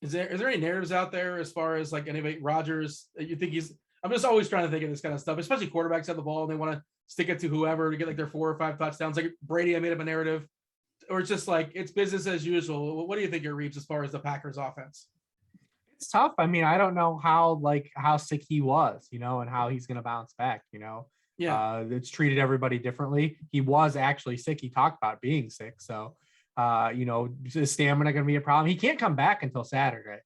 Is there any narratives out there as far as like anybody Rodgers? You think I'm just always trying to think of this kind of stuff, especially quarterbacks have the ball and they want to stick it to whoever to get like their 4 or 5 touchdowns. Like Brady, I made up a narrative, or it's just like it's business as usual. What do you think, Reeves, as far as the Packers offense? It's tough. I mean, I don't know how sick he was, and how he's going to bounce back. Yeah, it's treated everybody differently. He was actually sick. He talked about being sick, so. Is stamina going to be a problem? He can't come back until Saturday.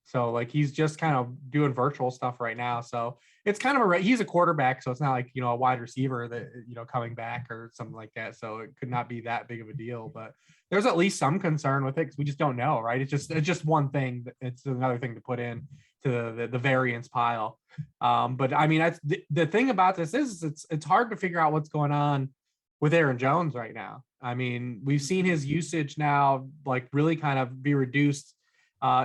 So like, he's just kind of doing virtual stuff right now. So it's kind of he's a quarterback. So it's not like, a wide receiver that, coming back or something like that. So it could not be that big of a deal, but there's at least some concern with it because we just don't know, right? It's just one thing. It's another thing to put in to the variance pile. But I mean, that's the thing about this is it's hard to figure out what's going on with Aaron Jones right now. I mean, we've seen his usage now like really kind of be reduced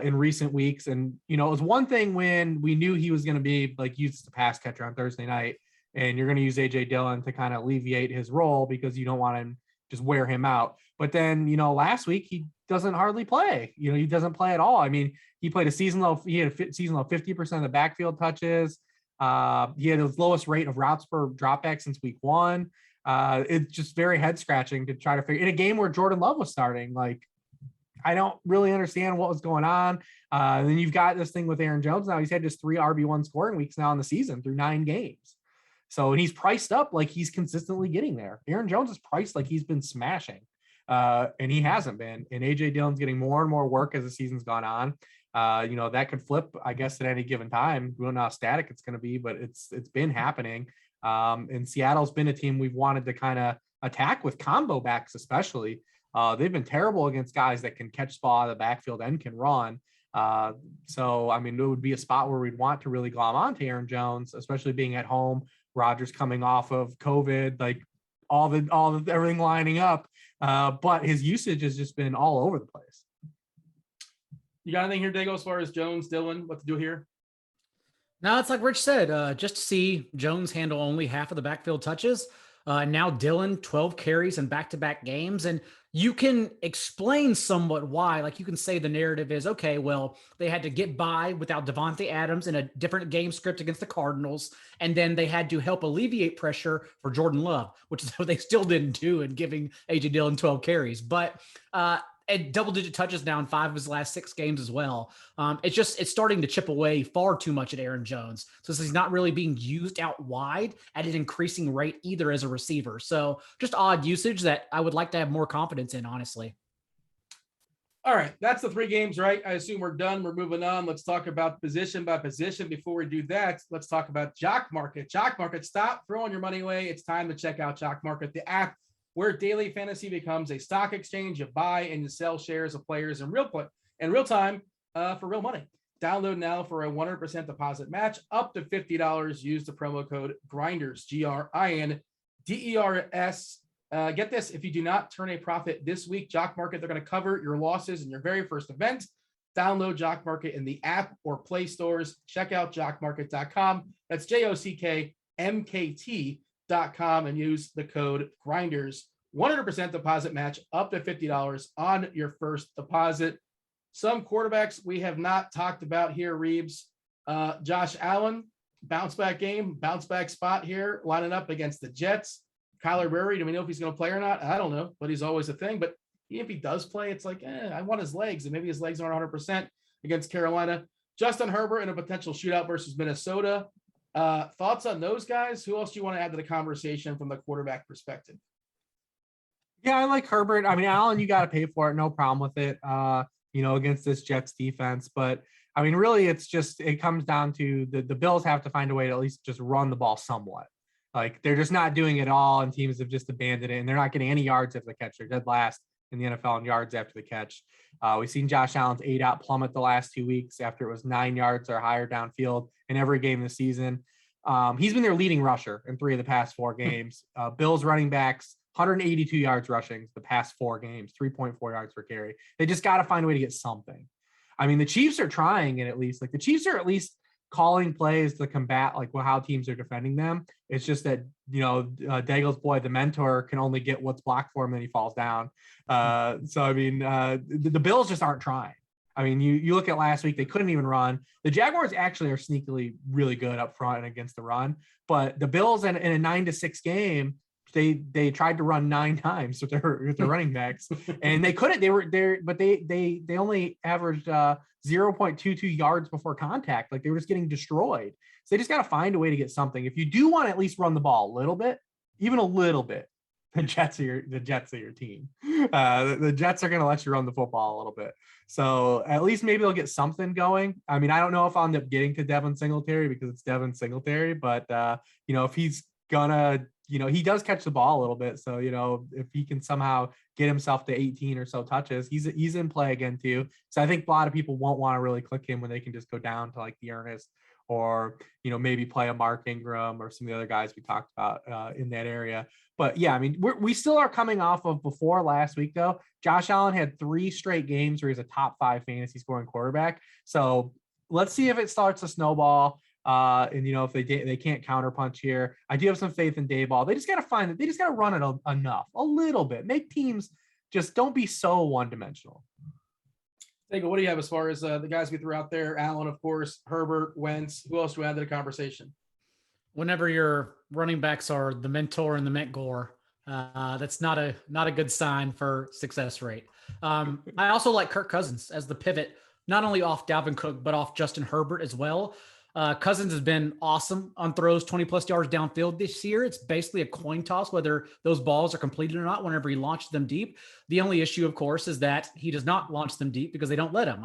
in recent weeks. And, it was one thing when we knew he was going to be like used as a pass catcher on Thursday night, and you're going to use AJ Dillon to kind of alleviate his role because you don't want to just wear him out. But then, last week he doesn't hardly play. He doesn't play at all. I mean, he played he had a seasonal 50% of the backfield touches. He had his lowest rate of routes per dropback since week 1. It's just very head scratching to try to figure in a game where Jordan Love was starting. Like, I don't really understand what was going on. And then you've got this thing with Aaron Jones. Now he's had just 3 RB1 scoring weeks now in the season through 9 games. So, and he's priced up like he's consistently getting there. Aaron Jones is priced like he's been smashing, and he hasn't been. And AJ Dillon's getting more and more work as the season's gone on. That could flip, I guess, at any given time. We don't know how static it's going to be, but it's been happening. And Seattle's been a team we've wanted to kind of attack with combo backs, especially. They've been terrible against guys that can catch ball out of the backfield and can run. So, I mean, it would be a spot where we'd want to really glom on to Aaron Jones, especially being at home, Rodgers coming off of COVID, like everything lining up. But his usage has just been all over the place. You got anything here, Daigle, as far as Jones, Dillon, what to do here? No, it's like Rich said, just to see Jones handle only half of the backfield touches. Now Dillon, 12 carries in back-to-back games. And you can explain somewhat why. Like, you can say the narrative is, okay, well, they had to get by without Devontae Adams in a different game script against the Cardinals. And then they had to help alleviate pressure for Jordan Love, which is what they still didn't do in giving A.J. Dillon 12 carries. But and double-digit touches now in 5 of his last 6 games as well. It's starting to chip away far too much at Aaron Jones. So he's not really being used out wide at an increasing rate either as a receiver. So just odd usage that I would like to have more confidence in, honestly. All right, that's the 3 games, right? I assume we're done. We're moving on. Let's talk about position by position. Before we do that, let's talk about Jock Market. Jock Market, stop throwing your money away. It's time to check out Jock Market, the app where daily fantasy becomes a stock exchange. You buy and you sell shares of players in real time for real money. Download now for a 100% deposit match up to $50. Use the promo code GRINDERS, GRINDERS. Get this, if you do not turn a profit this week, Jock Market, they're going to cover your losses in your very first event. Download Jock Market in the app or Play stores. Check out jockmarket.com. That's JOCKMKT.com and use the code GRINDERS 100% deposit match up to $50 on your first deposit. Some quarterbacks we have not talked about here, Reeves. Josh Allen, bounce back game, bounce back spot here, lining up against the Jets. Kyler Murray, do we know if he's going to play or not? I don't know, but he's always a thing. But if he does play, it's like, I want his legs, and maybe his legs aren't 100% against Carolina. Justin Herbert in a potential shootout versus Minnesota. Thoughts on those guys? Who else do you want to add to the conversation from the quarterback perspective? Yeah, I like Herbert. I mean, Allen, you got to pay for it. No problem with it, against this Jets defense. But, I mean, really, it comes down to the Bills have to find a way to at least just run the ball somewhat. Like, they're just not doing it all, and teams have just abandoned it, and they're not getting any yards after the catch. They're dead last in the NFL in yards after the catch. We've seen Josh Allen's ADOT plummet the last 2 weeks after it was 9 yards or higher downfield in every game this season. He's been their leading rusher in 3 of the past 4 games. Bills running backs, 182 yards rushing the past 4 games, 3.4 yards per carry. They just got to find a way to get something. I mean, the Chiefs are trying it at least. Like, the Chiefs are at least calling plays to combat how teams are defending them. It's just that, Daigle's boy, the mentor, can only get what's blocked for him and he falls down. So, I mean, the Bills just aren't trying. I mean, you look at last week, they couldn't even run. The Jaguars actually are sneakily really good up front and against the run, but the Bills in a 9-6 game, they tried to run 9 times with their running backs, and they couldn't. They were there, but they only averaged 0.22 yards before contact. Like, they were just getting destroyed. So they just got to find a way to get something. If you do want to at least run the ball a little bit, even a little bit, the Jets are your team. The Jets are going to let you run the football a little bit. So at least maybe they'll get something going. I mean, I don't know if I'll end up getting to Devin Singletary because it's Devin Singletary, but if he's gonna, he does catch the ball a little bit. So, if he can somehow get himself to 18 or so touches, he's in play again too. So I think a lot of people won't want to really click him when they can just go down to like the Ernest or, maybe play a Mark Ingram or some of the other guys we talked about in that area. But yeah, I mean, we still are coming off of before last week though. Josh Allen had 3 straight games where he's a top 5 fantasy scoring quarterback. So let's see if it starts to snowball. And if they can't counterpunch here, I do have some faith in Daigle. They just got to run it enough, a little bit, make teams just don't be so one-dimensional. Daigle, what do you have as far as the guys we threw out there? Allen, of course, Herbert, Wentz. Who else do we add to the conversation? Whenever your running backs are the mentor and the mentor, that's not a good sign for success rate. I also like Kirk Cousins as the pivot, not only off Dalvin Cook, but off Justin Herbert as well. Cousins has been awesome on throws 20+ yards downfield this year. It's basically a coin toss whether those balls are completed or not whenever he launches them deep. The only issue, of course, is that he does not launch them deep because they don't let him.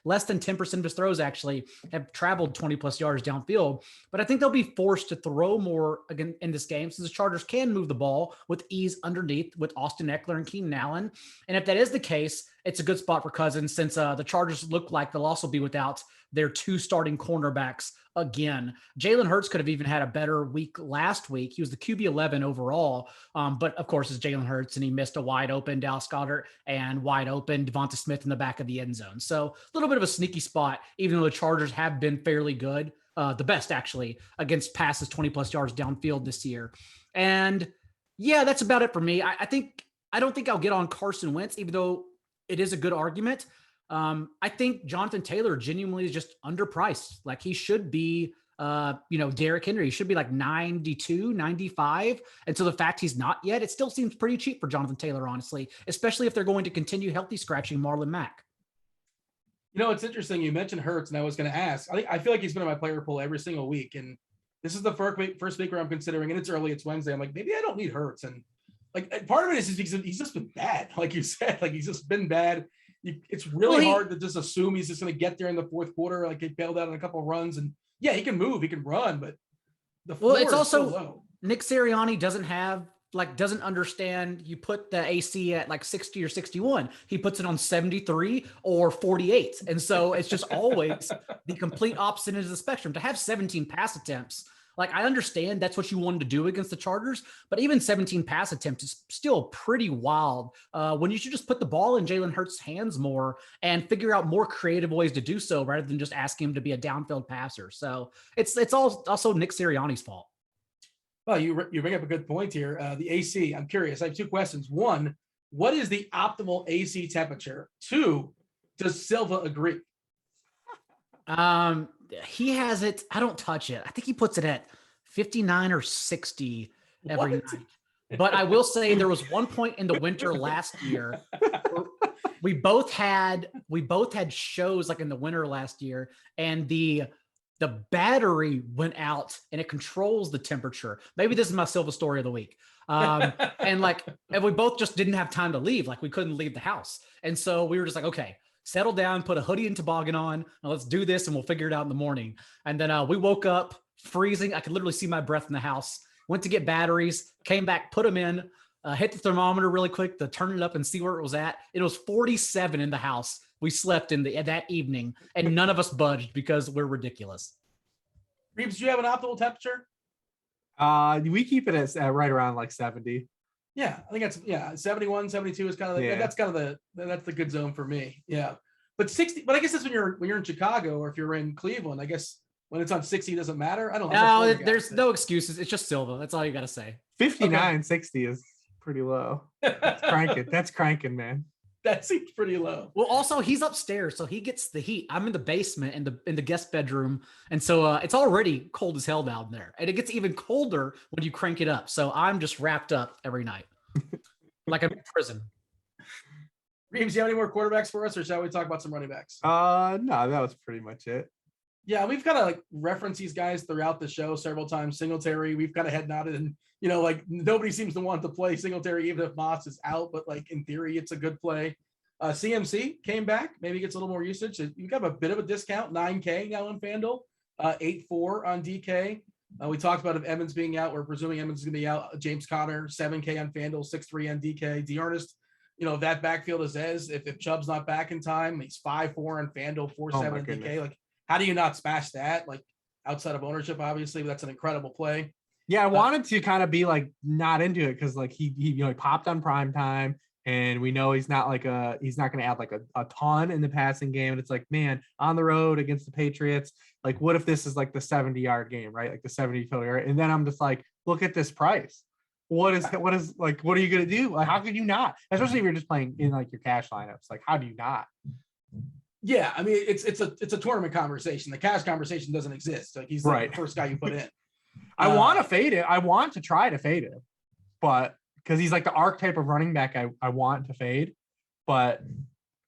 Less than 10% of his throws actually have traveled 20+ yards downfield. But I think they'll be forced to throw more again in this game since the Chargers can move the ball with ease underneath with Austin Eckler and Keenan Allen. And if that is the case, it's a good spot for Cousins since the Chargers look like they'll also be without their 2 starting cornerbacks again. Jalen Hurts could have even had a better week last week. He was the QB 11 overall, but of course it's Jalen Hurts, and he missed a wide open Dallas Goedert and wide open Devonta Smith in the back of the end zone. So a little bit of a sneaky spot, even though the Chargers have been fairly good, the best actually against passes 20+ yards downfield this year. And yeah, that's about it for me. I don't think I'll get on Carson Wentz, even though it is a good argument. I think Jonathan Taylor genuinely is just underpriced. Like, he should be, Derrick Henry, he should be like 92, 95. And so the fact he's not yet, it still seems pretty cheap for Jonathan Taylor, honestly, especially if they're going to continue healthy scratching Marlon Mack. It's interesting. You mentioned Hurts, and I was going to ask, I feel like he's been in my player pool every single week. And this is the first week where I'm considering, and it's early, it's Wednesday. I'm like, maybe I don't need Hurts. And like, part of it is because he's just been bad. Like you said, like, he's just been bad. It's really hard to just assume he's just going to get there in the fourth quarter. Like, he bailed out on a couple of runs, and yeah, he can move, he can run, but the floor it's is also so low. Nick Sirianni doesn't understand. You put the AC at like 60 or 61. He puts it on 73 or 48. And so it's just always the complete opposite end of the spectrum. To have 17 pass attempts, like, I understand that's what you wanted to do against the Chargers, but even 17 pass attempts is still pretty wild when you should just put the ball in Jalen Hurts' hands more and figure out more creative ways to do so rather than just asking him to be a downfield passer. So it's also Nick Sirianni's fault. Well, you bring up a good point here. The AC, I'm curious. I have two questions. One, what is the optimal AC temperature? Two, does Silva agree? He has it. I don't touch it. I think he puts it at 59 or 60 every What? night. But I will say there was one point in the winter last year where we both had shows like in the winter last year, and the battery went out and it controls the temperature. Maybe this is my Silva story of the week. And we both just didn't have time to leave. Like we couldn't leave the house. And so we were just like, okay, settle down, put a hoodie and toboggan on, and let's do this and we'll figure it out in the morning. And then we woke up freezing. I could literally see my breath in the house, went to get batteries, came back, put them in, hit the thermometer really quick to turn it up and see where it was at. It was 47 in the house. We slept in that evening, and none of us budged because we're ridiculous. Reeves, do you have an optimal temperature? We keep it at right around like 70. Yeah, I think that's 71, 72 is kind of that's the good zone for me. Yeah. But 60, but I guess that's when you're in Chicago, or if you're in Cleveland, I guess when it's on 60 it doesn't matter. I don't know. No, there's no excuses. It's just Silva. That's all you got to say. 59, okay. 60 is pretty low. That's cranking. That's cranking, man. That seems pretty low. Well, also he's upstairs, so he gets the heat. I'm in the basement in the guest bedroom, and so it's already cold as hell down there, and it gets even colder when you crank it up. So I'm just wrapped up every night, like I'm in prison. Reeves, do you have any more quarterbacks for us, or shall we talk about some running backs? No, that was pretty much it. Yeah, we've got to reference these guys throughout the show several times. Singletary, we've kind of head nodded, and nobody seems to want to play Singletary even if Moss is out, but in theory, it's a good play. CMC came back, maybe gets a little more usage. You got a bit of a discount, $9K now on FanDuel, 8.4 on DK. We talked about if Evans being out, we're presuming Evans is going to be out. James Conner, 7K on FanDuel, 6.3 on DK. D'Ernest, that backfield is if Chubb's not back in time, he's 5.4 on FanDuel, 4.7 on DK. How do you not smash that? Outside of ownership, obviously, but that's an incredible play. Yeah, I wanted to kind of be not into it because he popped on prime time, and we know he's not going to add a ton in the passing game. And it's man, on the road against the Patriots, what if this is the 70-yard game, right? The 70 total yard. And then I'm just look at this price. What are you going to do? How could you not? Especially if you're just playing in your cash lineups. How do you not? Yeah, I mean, it's a tournament conversation. The cash conversation doesn't exist. He's the first guy you put in. I want to fade it. I want to try to fade it, but because he's the archetype of running back I want to fade. But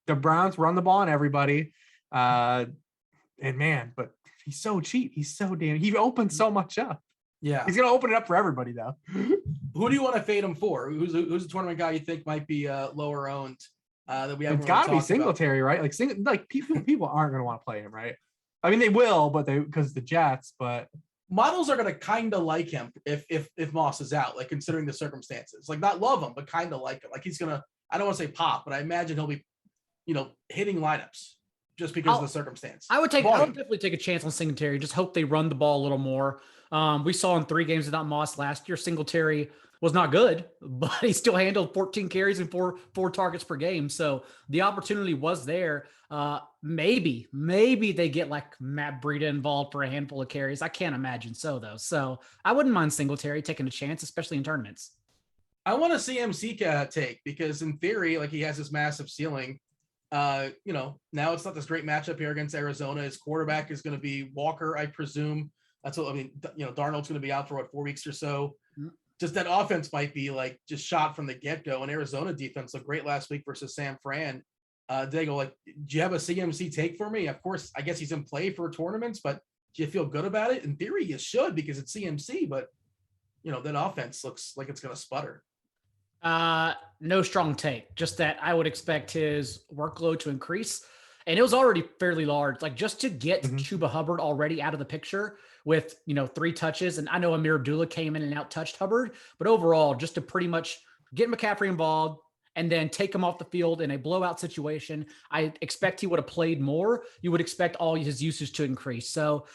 the Browns run the ball on everybody. And man, but he's so cheap. He's so he opens so much up. Yeah. He's going to open it up for everybody though. Who do you want to fade him for? Who's a tournament guy you think might be lower owned? That we haven't. It's got to be Singletary, right? People aren't going to want to play him, right? I mean, they will, but because the Jets. But models are going to kind of like him if Moss is out, considering the circumstances. Not love him, but kind of like him. He's gonna. I don't want to say pop, but I imagine he'll be, hitting lineups just because of the circumstance. I would definitely take a chance on Singletary. Just hope they run the ball a little more. We saw in 3 games without Moss last year, Singletary was not good, but he still handled 14 carries and four targets per game. So the opportunity was there. Maybe they get Matt Breida involved for a handful of carries. I can't imagine so though. So I wouldn't mind Singletary taking a chance, especially in tournaments. I want to see CMC take because in theory, he has this massive ceiling. Now it's not this great matchup here against Arizona. His quarterback is going to be Walker, I presume. That's what I mean. Darnold's going to be out for 4 weeks or so. Mm-hmm. Just that offense might be just shot from the get-go. And Arizona defense looked great last week versus San Fran. Daigle, do you have a CMC take for me? Of course, I guess he's in play for tournaments, but do you feel good about it? In theory, you should because it's CMC, but that offense looks like it's going to sputter. No strong take, just that I would expect his workload to increase. And it was already fairly large, just to get Chuba Hubbard already out of the picture with, 3 touches. And I know Amir Abdullah came in and out touched Hubbard, but overall, just to pretty much get McCaffrey involved and then take him off the field in a blowout situation, I expect he would have played more. You would expect all his usage to increase. So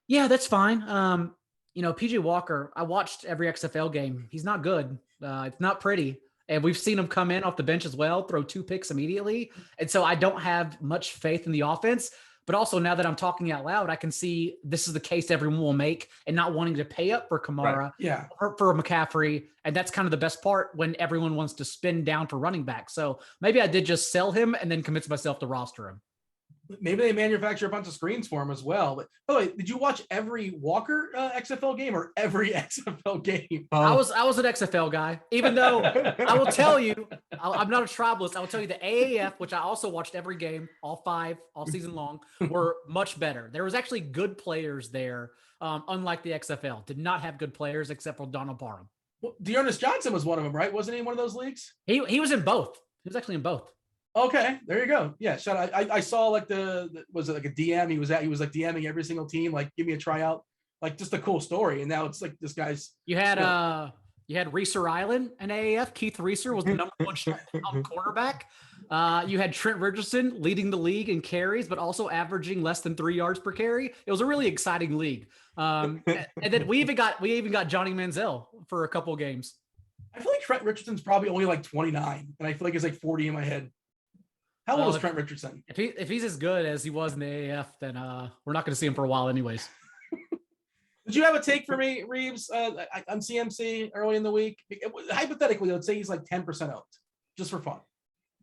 yeah, that's fine. PJ Walker, I watched every XFL game. He's not good. It's not pretty. And we've seen him come in off the bench as well, throw 2 picks immediately. And so I don't have much faith in the offense, But also now that I'm talking out loud, I can see this is the case everyone will make and not wanting to pay up for Kamara, Right. Yeah. or for McCaffrey. And that's kind of the best part when everyone wants to spin down for running back. So maybe I did just sell him and then convince myself to roster him. Maybe they manufacture a bunch of screens for him as well. But by the way, did you watch every Walker XFL game or every XFL game? I was an XFL guy, even though I will tell you, I'm not a tribalist. I will tell you the AAF, which I also watched every game, all 5, all season long, were much better. There was actually good players there, unlike the XFL. Did not have good players except for Donald Parham. Well, Dearness Johnson was one of them, right? Wasn't he in one of those leagues? He was in both. He was actually in both. Okay, there you go. Yeah, shout out. I saw like was it like a DM? He was like DMing every single team, like give me a tryout, like just a cool story. And now it's like this guy's. You had Reeser Island in AAF. Keith Reeser was the number 1 cornerback. You had Trent Richardson leading the league in carries, but also averaging less than 3 yards per carry. It was a really exciting league. And then we even got Johnny Manziel for a couple of games. I feel like Trent Richardson's probably only like 29, and I feel like he's like 40 in my head. How old is Trent Richardson? If he's as good as he was in the AAF, then we're not going to see him for a while anyways. Did you have a take for me, Reeves, on CMC early in the week? Hypothetically, let's say he's like 10% owned, just for fun.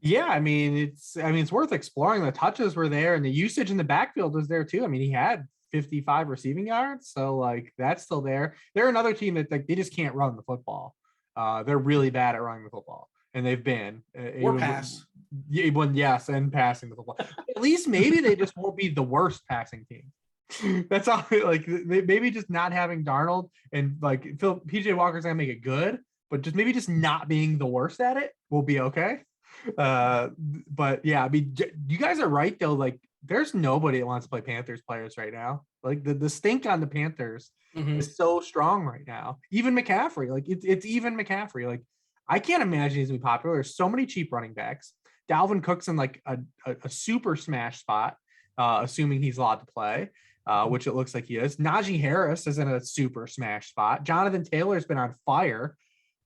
Yeah, I mean, it's worth exploring. The touches were there, and the usage in the backfield was there too. I mean, he had 55 receiving yards, so like that's still there. They're another team that like they just can't run the football. They're really bad at running the football, and they've been or pass. Yes, and passing the football. At least maybe they just won't be the worst passing team. That's all. Like maybe just not having Darnold and like PJ Walker's gonna make it good, but just maybe just not being the worst at it will be okay. But yeah, I mean, you guys are right though. Like, there's nobody that wants to play Panthers players right now. Like the stink on the Panthers is so strong right now. Even McCaffrey, like it's even McCaffrey. Like I can't imagine he's gonna be popular. There's so many cheap running backs. Dalvin Cook's in like a super smash spot, assuming he's allowed to play, which it looks like he is. Najee Harris is in a super smash spot. Jonathan Taylor's been on fire.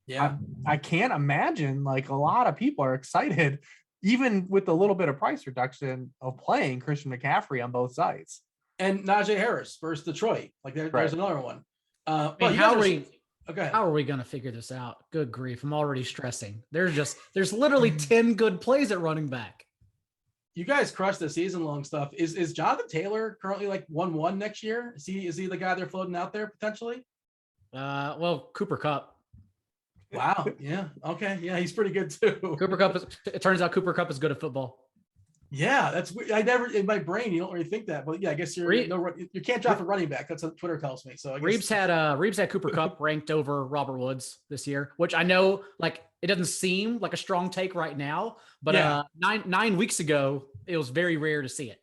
Yeah, I can't imagine like a lot of people are excited, even with a little bit of price reduction, of playing Christian McCaffrey on both sides. And Najee Harris versus Detroit. Like there's another one. But how are we going to figure this out? Good grief. I'm already stressing. There's literally 10 good plays at running back. You guys crushed the season long stuff. Is Jonathan Taylor currently like 1-1 next year? Is he the guy they're floating out there potentially? Well, Cooper Kupp. Wow. Yeah. Okay. Yeah, he's pretty good too. It turns out Cooper Kupp is good at football. Yeah, that's weird. I never in my brain you don't really think that, but yeah, I guess you can't draft a running back. That's what Twitter tells me. So I guess Reeves had Cooper Kupp ranked over Robert Woods this year, which I know like it doesn't seem like a strong take right now, but yeah. 9 weeks ago it was very rare to see it.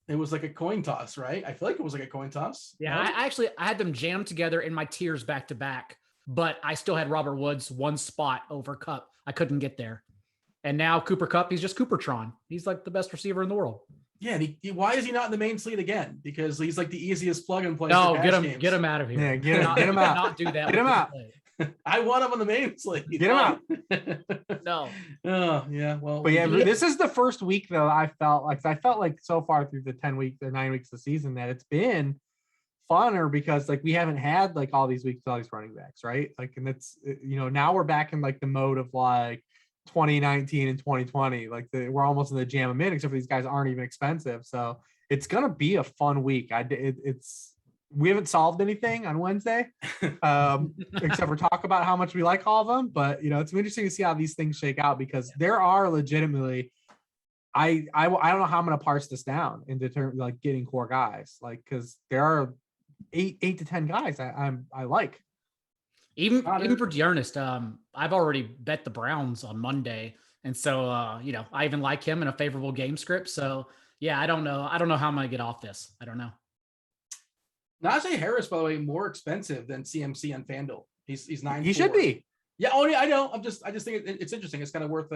It was like a coin toss, right? I feel like it was like a coin toss. Yeah, right? I had them jammed together in my tiers back to back, but I still had Robert Woods one spot over Kupp. I couldn't get there. And now Cooper Kupp, he's just Coopertron. He's like the best receiver in the world. Yeah, and why is he not in the main slate again? Because he's like the easiest plug and play. No, get him out of here. Yeah, get him out. Not do that. Get him out. I want him on the main slate. Get him out. No. Oh yeah. Well, but yeah, this is the first week though. I felt like so far through the 9 weeks of the season that it's been funner because like we haven't had like all these weeks, all these running backs, right? Like, and it's now we're back in like the mode of like 2019 and 2020, like we're almost in the jam them in, except for these guys aren't even expensive. So it's gonna be a fun week. We haven't solved anything on Wednesday, except for talk about how much we like all of them. But it's interesting to see how these things shake out because there are legitimately. I don't know how I'm gonna parse this down into terms like getting core guys, like because there are eight to 10 guys I like. Even for Dearnest, I've already bet the Browns on Monday. And so, I even like him in a favorable game script. So yeah, I don't know how I'm going to get off this. I don't know. Najee Harris, by the way, more expensive than CMC on FanDuel. He's 9. He should be. Yeah. Oh yeah, I know. I just think it's interesting. It's kind of worth.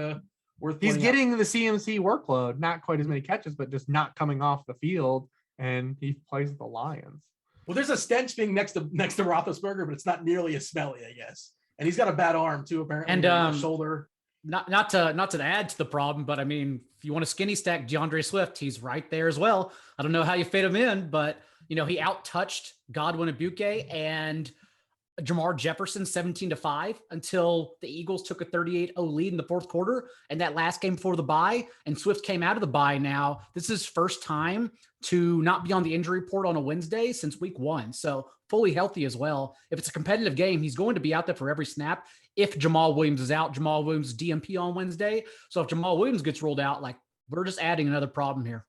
He's getting the CMC workload, not quite as many catches, but just not coming off the field. And he plays with the Lions. Well, there's a stench being next to Roethlisberger, but it's not nearly as smelly, I guess. And he's got a bad arm too, apparently. And shoulder. not to add to the problem, but I mean, if you want to skinny stack DeAndre Swift, he's right there as well. I don't know how you fit him in, but he out-touched Godwin Abuke and Jamar Jefferson 17-5 until the Eagles took a 38-0 lead in the fourth quarter. And that last game before the bye, and Swift came out of the bye now. This is his first time to not be on the injury report on a Wednesday since week 1. So fully healthy as well. If it's a competitive game, he's going to be out there for every snap. If Jamal Williams is out, Jamal Williams DMP on Wednesday. So if Jamal Williams gets rolled out, we're just adding another problem here.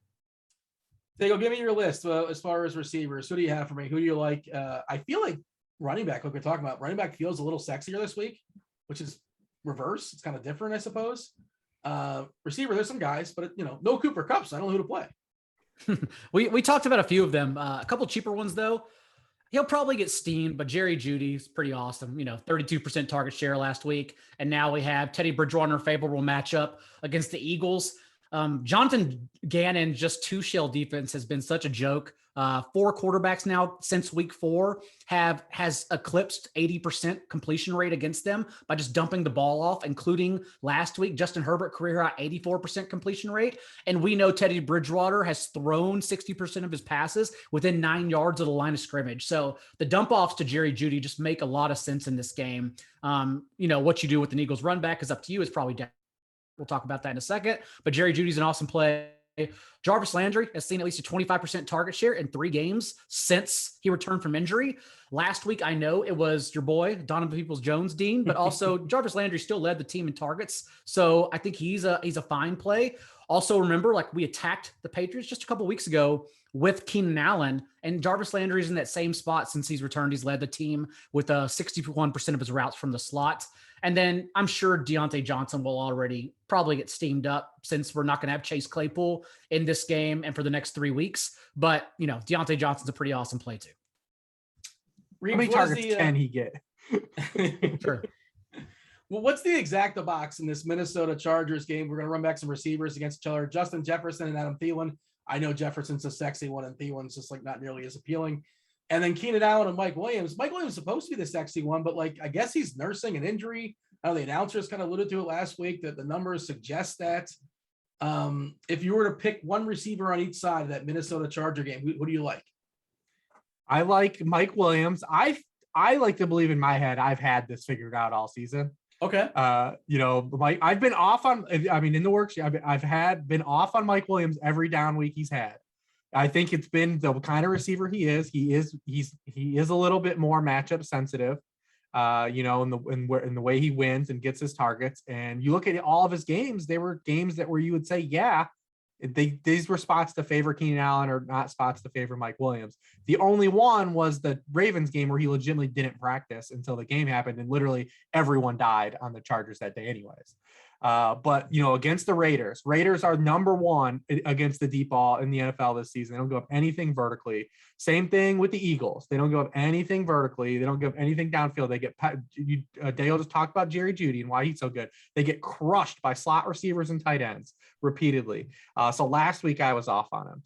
Daigle, give me your list as far as receivers. Who do you have for me? Who do you like? I feel like running back, like we're talking about, running back feels a little sexier this week, which is reverse. It's kind of different, I suppose. Receiver, there's some guys, but no Cooper Kupp, so I don't know who to play. We talked about a few of them. A couple cheaper ones though. He'll probably get steamed, but Jerry Jeudy's pretty awesome. 32% target share last week, and now we have Teddy Bridgewater favorable matchup against the Eagles. Jonathan Gannon, just two shell defense has been such a joke. 4 quarterbacks now since week 4 has eclipsed 80% completion rate against them by just dumping the ball off, including last week, Justin Herbert career high 84% completion rate. And we know Teddy Bridgewater has thrown 60% of his passes within 9 yards of the line of scrimmage. So the dump offs to Jerry Jeudy just make a lot of sense in this game. What you do with an Eagles run back is up to you. It's probably down. We'll talk about that in a second, but Jerry Jeudy's an awesome play. Jarvis Landry has seen at least a 25% target share in 3 games since he returned from injury. Last week, I know it was your boy, Donovan Peoples-Jones, Dean, but also Jarvis Landry still led the team in targets. So I think he's a fine play. Also, remember, we attacked the Patriots just a couple weeks ago with Keenan Allen, and Jarvis Landry's in that same spot since he's returned. He's led the team with 61% of his routes from the slot. And then I'm sure Deontay Johnson will already probably get steamed up since we're not going to have Chase Claypool in this game and for the next 3 weeks. But, Deontay Johnson's a pretty awesome play too. How many targets can he get? Sure. Well, what's the exacta box in this Minnesota Chargers game? We're going to run back some receivers against each other. Justin Jefferson and Adam Thielen. I know Jefferson's a sexy one and Thielen's just not nearly as appealing. And then Keenan Allen and Mike Williams. Mike Williams is supposed to be the sexy one, but I guess he's nursing an injury. I know the announcers kind of alluded to it last week that the numbers suggest that. If you were to pick one receiver on each side of that Minnesota Charger game, who do you like? I like Mike Williams. I like to believe in my head I've had this figured out all season. Okay. I've been off on. In the works. I've been off on Mike Williams every down week he's had. I think it's been the kind of receiver he is. He is a little bit more matchup sensitive, in the way he wins and gets his targets. And you look at all of his games; they were games where you would say, yeah, these were spots to favor Keenan Allen or not spots to favor Mike Williams. The only one was the Ravens game where he legitimately didn't practice until the game happened, and literally everyone died on the Chargers that day, anyways. But against the Raiders are number 1 against the deep ball in the NFL this season. They don't go up anything vertically. Same thing with the Eagles. They don't go up anything vertically. They don't give anything downfield. They get Dale just talked about Jerry Jeudy and why he's so good. They get crushed by slot receivers and tight ends repeatedly. So last week I was off on him.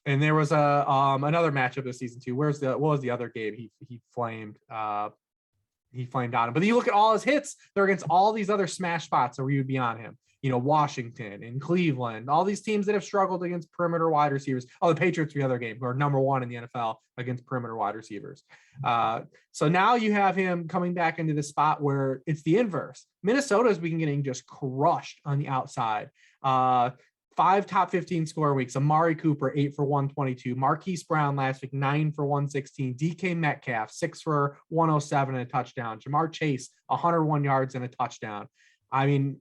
And there was another matchup this season too. What was the other game he flamed? He flamed on him. But you look at all his hits, they're against all these other smash spots where you would be on him. Washington and Cleveland, all these teams that have struggled against perimeter wide receivers. Oh, the Patriots, the other game, who are number 1 in the NFL against perimeter wide receivers. So now you have him coming back into the spot where it's the inverse. Minnesota's been getting just crushed on the outside. 5 top 15 score weeks. Amari Cooper, 8 for 122. Marquise Brown last week, 9 for 116. DK Metcalf, 6 for 107 and a touchdown. Jamar Chase, 101 yards and a touchdown. I'm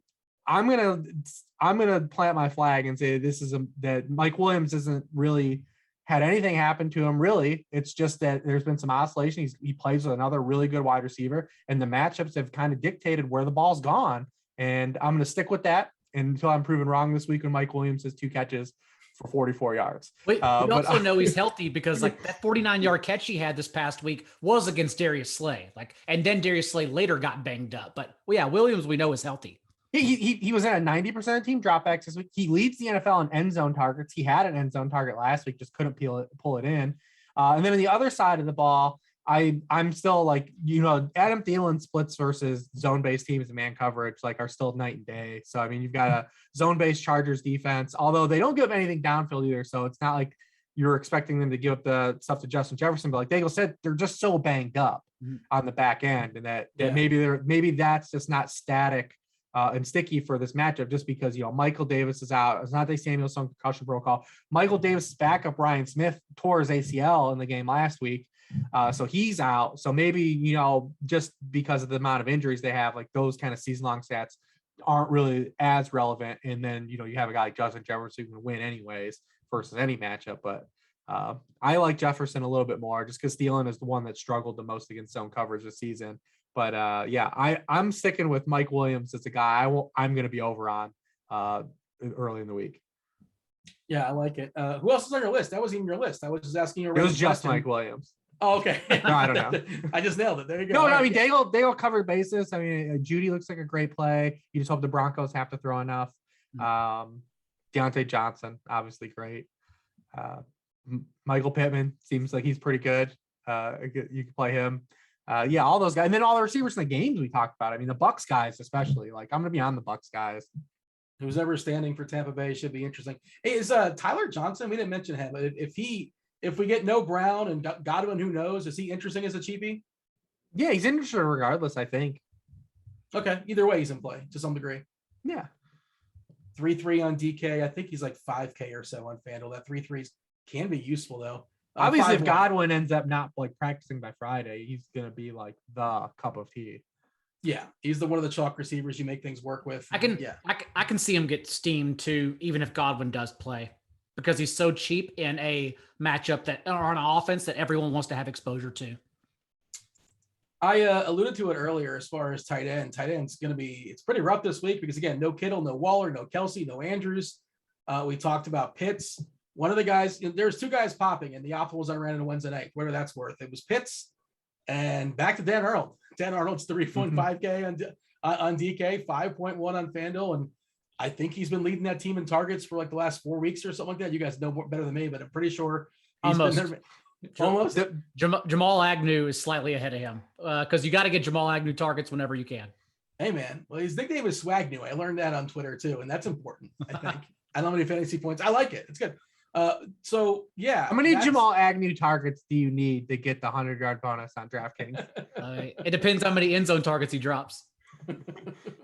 gonna plant my flag and say that Mike Williams isn't really had anything happen to him. Really, it's just that there's been some oscillation. He plays with another really good wide receiver, and the matchups have kind of dictated where the ball's gone. And I'm gonna stick with that until I'm proven wrong this week when Mike Williams has 2 catches for 44 yards. We also know he's healthy because that 49-yard catch he had this past week was against Darius Slay. And then Darius Slay later got banged up. But Williams we know is healthy. He was at a 90% team dropbacks this week. He leads the NFL in end zone targets. He had an end zone target last week, just couldn't pull it in. And then on the other side of the ball, I'm still like, Adam Thielen splits versus zone-based teams and man coverage like are still night and day. So I mean, you've got a zone-based Chargers defense, although they don't give anything downfield either. So it's not like you're expecting them to give up the stuff to Justin Jefferson, but like Daigle said, they're just so banged up on the back end, and that maybe that's just not static and sticky for this matchup, just because Michael Davis is out. Asante Samuelson concussion protocol. Michael Davis' backup Ryan Smith tore his ACL in the game last week, so he's out. So maybe just because of the amount of injuries they have, like those kind of season-long stats aren't really as relevant. And then you have a guy like Justin Jefferson who can win anyways versus any matchup. But I like Jefferson a little bit more just because Thielen is the one that struggled the most against zone coverage this season. But I'm sticking with Mike Williams as a guy I'm going to be over on early in the week. Yeah, I like it. Who else is on your list? That wasn't even your list. I was just asking you. It was just Mike Williams. Oh, okay. No, I don't know. I just nailed it. There you go. No, I mean, Daigle covered bases. I mean, Judy looks like a great play. You just hope the Broncos have to throw enough. Deontay Johnson, obviously great. Michael Pittman seems like he's pretty good. You can play him. All those guys. And then all the receivers in the games we talked about. I mean, the Bucs guys, especially. Like, I'm going to be on the Bucs guys. Who's ever standing for Tampa Bay should be interesting. Hey, is Tyler Johnson? We didn't mention him, but if we get no Brown and Godwin, who knows? Is he interesting as a cheapie? Yeah, he's interesting regardless, I think. Okay. Either way, he's in play to some degree. Yeah. 3-3 on DK. I think he's like 5K or so on FanDuel. That 3-3s can be useful though. Obviously, if Godwin ends up not like practicing by Friday, he's gonna be like the cup of tea. Yeah, he's one of the chalk receivers you make things work with. I can see him get steamed too, even if Godwin does play, because he's so cheap in a matchup or an offense that everyone wants to have exposure to. I alluded to it earlier as far as tight end. Tight end's going to be, it's pretty rough this week because, again, no Kittle, no Waller, no Kelsey, no Andrews. We talked about Pitts. One of the guys, there's two guys popping, and the optimals I ran on Wednesday night, whatever that's worth. It was Pitts and back to Dan Arnold. Dan Arnold's 3.5K on DK, 5.1 on FanDuel. And I think he's been leading that team in targets for like the last 4 weeks or something like that. You guys know better than me, but I'm pretty sure he's been there. Almost. Jamal Agnew is slightly ahead of him because you got to get Jamal Agnew targets whenever you can. Hey, man. Well, his nickname is Swagnew. I learned that on Twitter, too, and that's important, I think. I don't have any fantasy points. I like it. It's good. So, yeah. How many Jamal Agnew targets do you need to get the 100-yard bonus on DraftKings? It depends how many end zone targets he drops.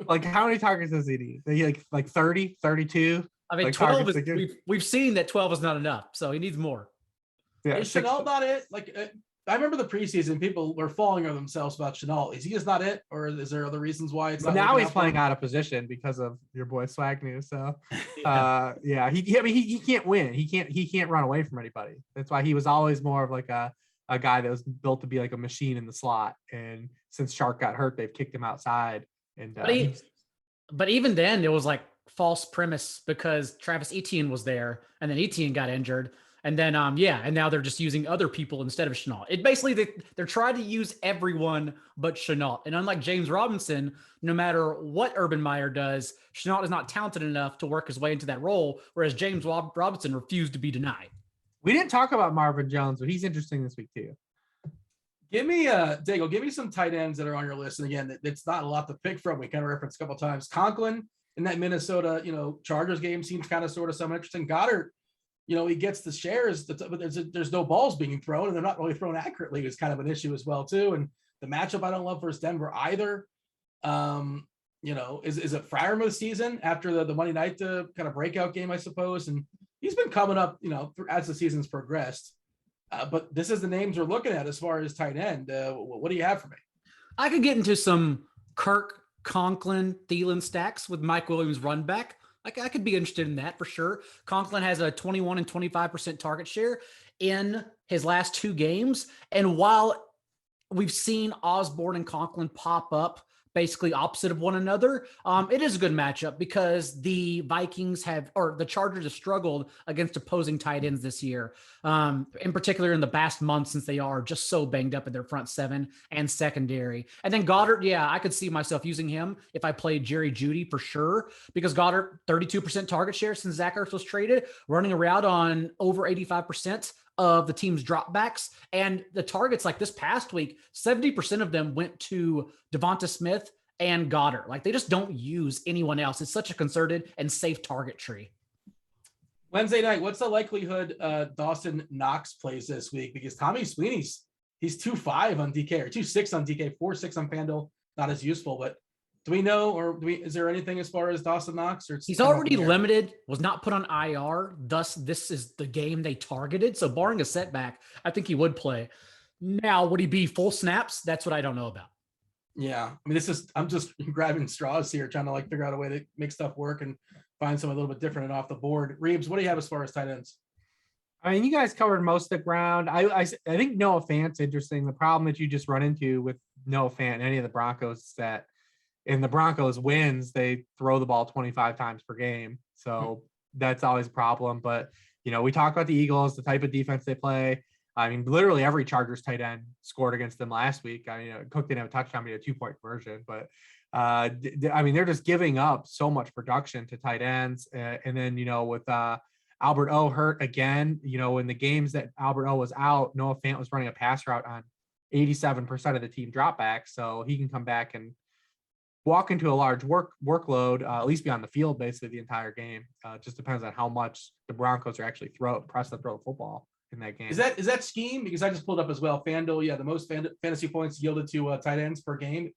Like, how many targets does he need? Like 30, 32? I mean, like 12 is – we've seen that 12 is not enough, so he needs more. Yeah, is Shenault not it? Like, I remember the preseason, people were falling on themselves about Shenault. Is he just not it, or is there other reasons why it's not? Now he's playing out of position because of your boy Swagnew. So, he can't win. He can't run away from anybody. That's why he was always more of like a guy that was built to be like a machine in the slot. And since Shark got hurt, they've kicked him outside. And but even then, it was like false premise because Travis Etienne was there, and then Etienne got injured. And then, and now they're just using other people instead of Shenault. It basically, they're trying to use everyone but Shenault. And unlike James Robinson, no matter what Urban Meyer does, Shenault is not talented enough to work his way into that role, whereas James Robinson refused to be denied. We didn't talk about Marvin Jones, but he's interesting this week too. Give me, Daigle, give me some tight ends that are on your list. And again, it's not a lot to pick from. We kind of referenced a couple of times. Conklin in that Minnesota, Chargers game seems kind of sort of somewhat interesting. Goddard, he gets the shares, but there's no balls being thrown, and they're not really thrown accurately. Is kind of an issue as well too. And the matchup I don't love versus Denver either. Is it Freiermuth's season after the Monday night kind of breakout game, I suppose, and he's been coming up, as the season's progressed. But this is the names we're looking at as far as tight end. What do you have for me? I could get into some Kirk, Conklin, Thielen stacks with Mike Williams run back. I could be interested in that for sure. Conklin has a 21 and 25% target share in his last 2 games. And while we've seen Osborne and Conklin pop up basically opposite of one another, it is a good matchup because the the Chargers have struggled against opposing tight ends this year, in particular in the past month, since they are just so banged up in their front 7 and secondary. And then Goddard, I could see myself using him if I played Jerry Jeudy for sure, because Goddard, 32% target share since Zach Ertz was traded, running around on over 85% of the team's dropbacks. And the targets, like this past week, 70% of them went to Devonta Smith and Goddard. Like they just don't use anyone else. It's such a concerted and safe target tree. Wednesday night, what's the likelihood Dawson Knox plays this week? Because Tommy Sweeney's he's 2.5 on DK or 2.6 on DK, 4.6 on FanDuel. Not as useful, but do we know, or is there anything as far as Dawson Knox? Or he's already limited, was not put on IR. Thus, this is the game they targeted. So barring a setback, I think he would play. Now, would he be full snaps? That's what I don't know about. Yeah. I mean, I'm just grabbing straws here, trying to like figure out a way to make stuff work and find something a little bit different and off the board. Reeves, what do you have as far as tight ends? I mean, you guys covered most of the ground. I think Noah Fant's interesting. The problem that you just run into with Noah Fant and any of the Broncos is that in the Broncos wins, they throw the ball 25 times per game. So that's always a problem. But, we talk about the Eagles, the type of defense they play. I mean, literally every Chargers tight end scored against them last week. I mean, Cook didn't have a touchdown, but a 2-point conversion. But, I mean, they're just giving up so much production to tight ends. And then, with Albert O hurt again, in the games that Albert O was out, Noah Fant was running a pass route on 87% of the team dropbacks. So he can come back and walk into a large workload, at least be on the field basically the entire game. Just depends on how much the Broncos are actually press the throw football in that game. Is that scheme? Because I just pulled up as well. FanDuel, yeah, the most fantasy points yielded to tight ends per game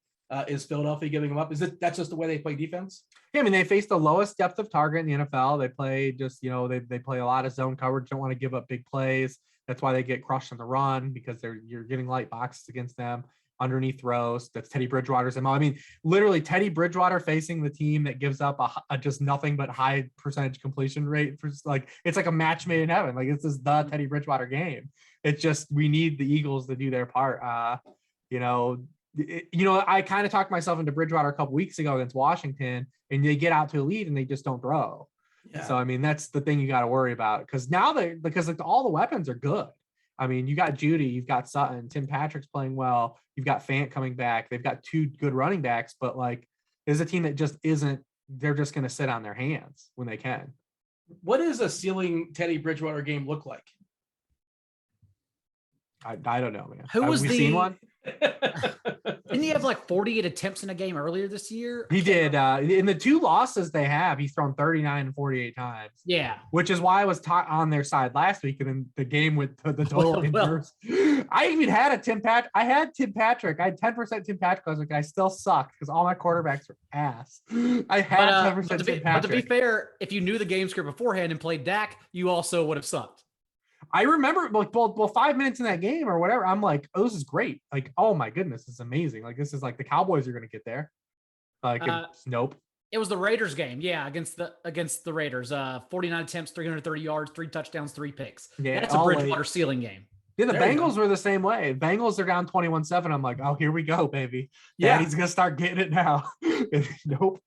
is Philadelphia giving them up. That's just the way they play defense? Yeah, I mean, they face the lowest depth of target in the NFL. They play just, they play a lot of zone coverage, don't want to give up big plays. That's why they get crushed on the run, because you're getting light boxes against them. Underneath throws, that's Teddy Bridgewater's MO. I mean, literally Teddy Bridgewater facing the team that gives up a just nothing but high percentage completion rate for it's like a match made in heaven. Like this is the Teddy Bridgewater game. It's just, we need the Eagles to do their part. I kind of talked myself into Bridgewater a couple weeks ago against Washington, and they get out to a lead and they just don't throw. Yeah. So, I mean, that's the thing you got to worry about, because now because all the weapons are good. I mean, you got Judy, you've got Sutton, Tim Patrick's playing well. You've got Fant coming back. They've got two good running backs, but there's a team that just isn't, they're just going to sit on their hands when they can. What does a ceiling Teddy Bridgewater game look like? I don't know, man. Who was seen one? Didn't he have 48 attempts in a game earlier this year? He did. In the two losses they have, he's thrown 39 and 48 times. Yeah. Which is why I was on their side last week. And then the game with the total inverse. I even had a Tim Patrick. I had 10% Tim Patrick. I was like, I still sucked because all my quarterbacks are ass. I had 10% Tim Patrick. But to be fair, if you knew the game script beforehand and played Dak, you also would have sucked. I remember well, 5 minutes in that game or whatever. I'm like, oh, this is great. Oh my goodness, this is amazing. This is the Cowboys are going to get there. Nope. It was the Raiders game. Yeah. Against the Raiders, 49 attempts, 330 yards, 3 touchdowns, 3 picks. Yeah. That's a Bridgewater ceiling game. Yeah. The Bengals were the same way. Bengals are down 21-7. I'm like, oh, here we go, baby. Yeah. He's going to start getting it now. Nope.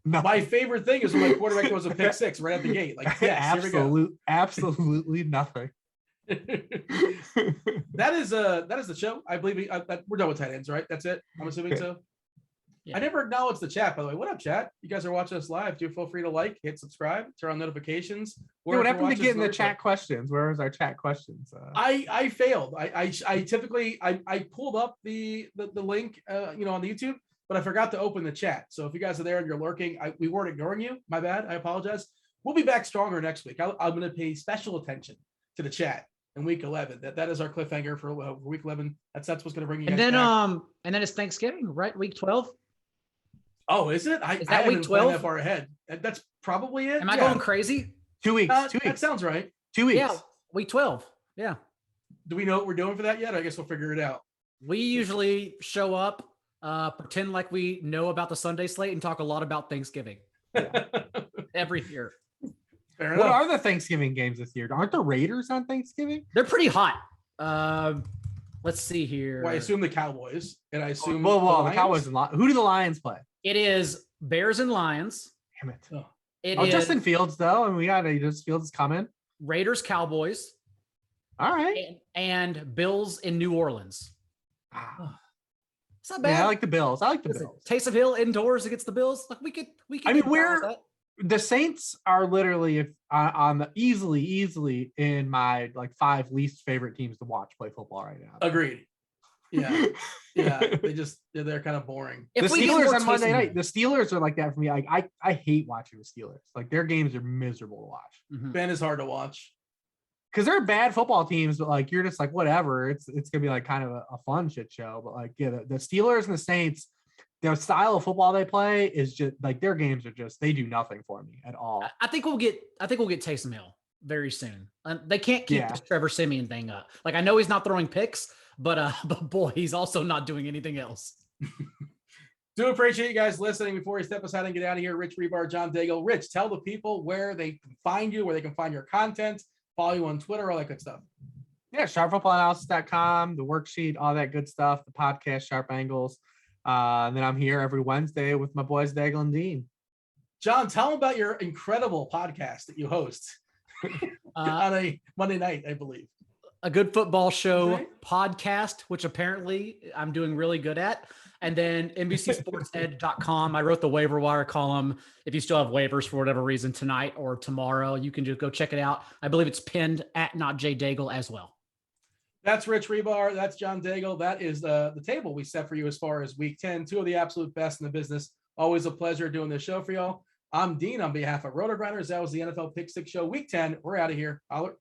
No. My favorite thing is when my quarterback throws a pick six right at the gate. Yes, here we go. Absolutely nothing. That is the show. I believe we're done with tight ends, right? That's it. I'm assuming so. Yeah. I never acknowledged the chat, by the way. What up, chat? You guys are watching us live. Do feel free to hit subscribe, turn on notifications. What happened to getting the chat questions? Where is our chat questions? I failed. I typically pulled up the link on the YouTube, but I forgot to open the chat. So if you guys are there and you're lurking, we weren't ignoring you. My bad. I apologize. We'll be back stronger next week. I'm going to pay special attention to the chat in week 11. That is our cliffhanger for week 11. That's what's going to bring you guys back. And then it's Thanksgiving, right? Week 12. Oh, is it? Is that week 12? That far ahead. That's probably it. Am I going crazy? 2 weeks. 2 weeks. That sounds right. 2 weeks. Yeah, week 12. Yeah. Do we know what we're doing for that yet? I guess we'll figure it out. We usually show up, pretend like we know about the Sunday slate, and talk a lot about Thanksgiving. Every year. What are the Thanksgiving games this year? Aren't the Raiders on Thanksgiving? They're pretty hot. Let's see here. Well, I assume the Cowboys, and I assume the Cowboys and who do the Lions play? It is Bears and Lions. Damn it! Justin Fields though, and we got Fields is coming. Raiders, Cowboys. All right. And Bills in New Orleans. It's not bad. Yeah, I like the Bills. Bills. Taysom Hill indoors against the Bills. We could. I mean, where The Saints are literally on the easily in my like 5 least favorite teams to watch play football right now. Agreed. Yeah. They're kind of boring. The Steelers on Monday night, the Steelers are like that for me. Like I hate watching the Steelers. Like their games are miserable to watch. Mm-hmm. Ben is hard to watch. Because they're bad football teams, but like you're just like whatever. It's gonna be like kind of a fun shit show. But like the Steelers and the Saints, their style of football they play is just like their games are just they do nothing for me at all. I think we'll get Taysom Hill very soon. They can't keep this Trevor Siemian thing up. Like I know he's not throwing picks, but boy, he's also not doing anything else. Do appreciate you guys listening. Before we step aside and get out of here, Rich Hribar, John Daigle. Rich, tell the people where they can find you, where they can find your content, follow you on Twitter, all that good stuff. Yeah, sharpfootballanalysis.com, the worksheet, all that good stuff, the podcast, Sharp Angles. And then I'm here every Wednesday with my boys Daigle and Dean. John, tell them about your incredible podcast that you host on a Monday night, I believe. A Good Football Show podcast, which apparently I'm doing really good at. And then NBCSportsEdge.com. I wrote the waiver wire column. If you still have waivers for whatever reason tonight or tomorrow, you can just go check it out. I believe it's pinned at Not J Daigle as well. That's Rich Hribar. That's John Daigle. That is the table we set for you as far as week 10. 2 of the absolute best in the business. Always a pleasure doing this show for y'all. I'm Dean on behalf of RotoGrinders. That was the NFL Pick 6 Show week 10. We're out of here. Holler.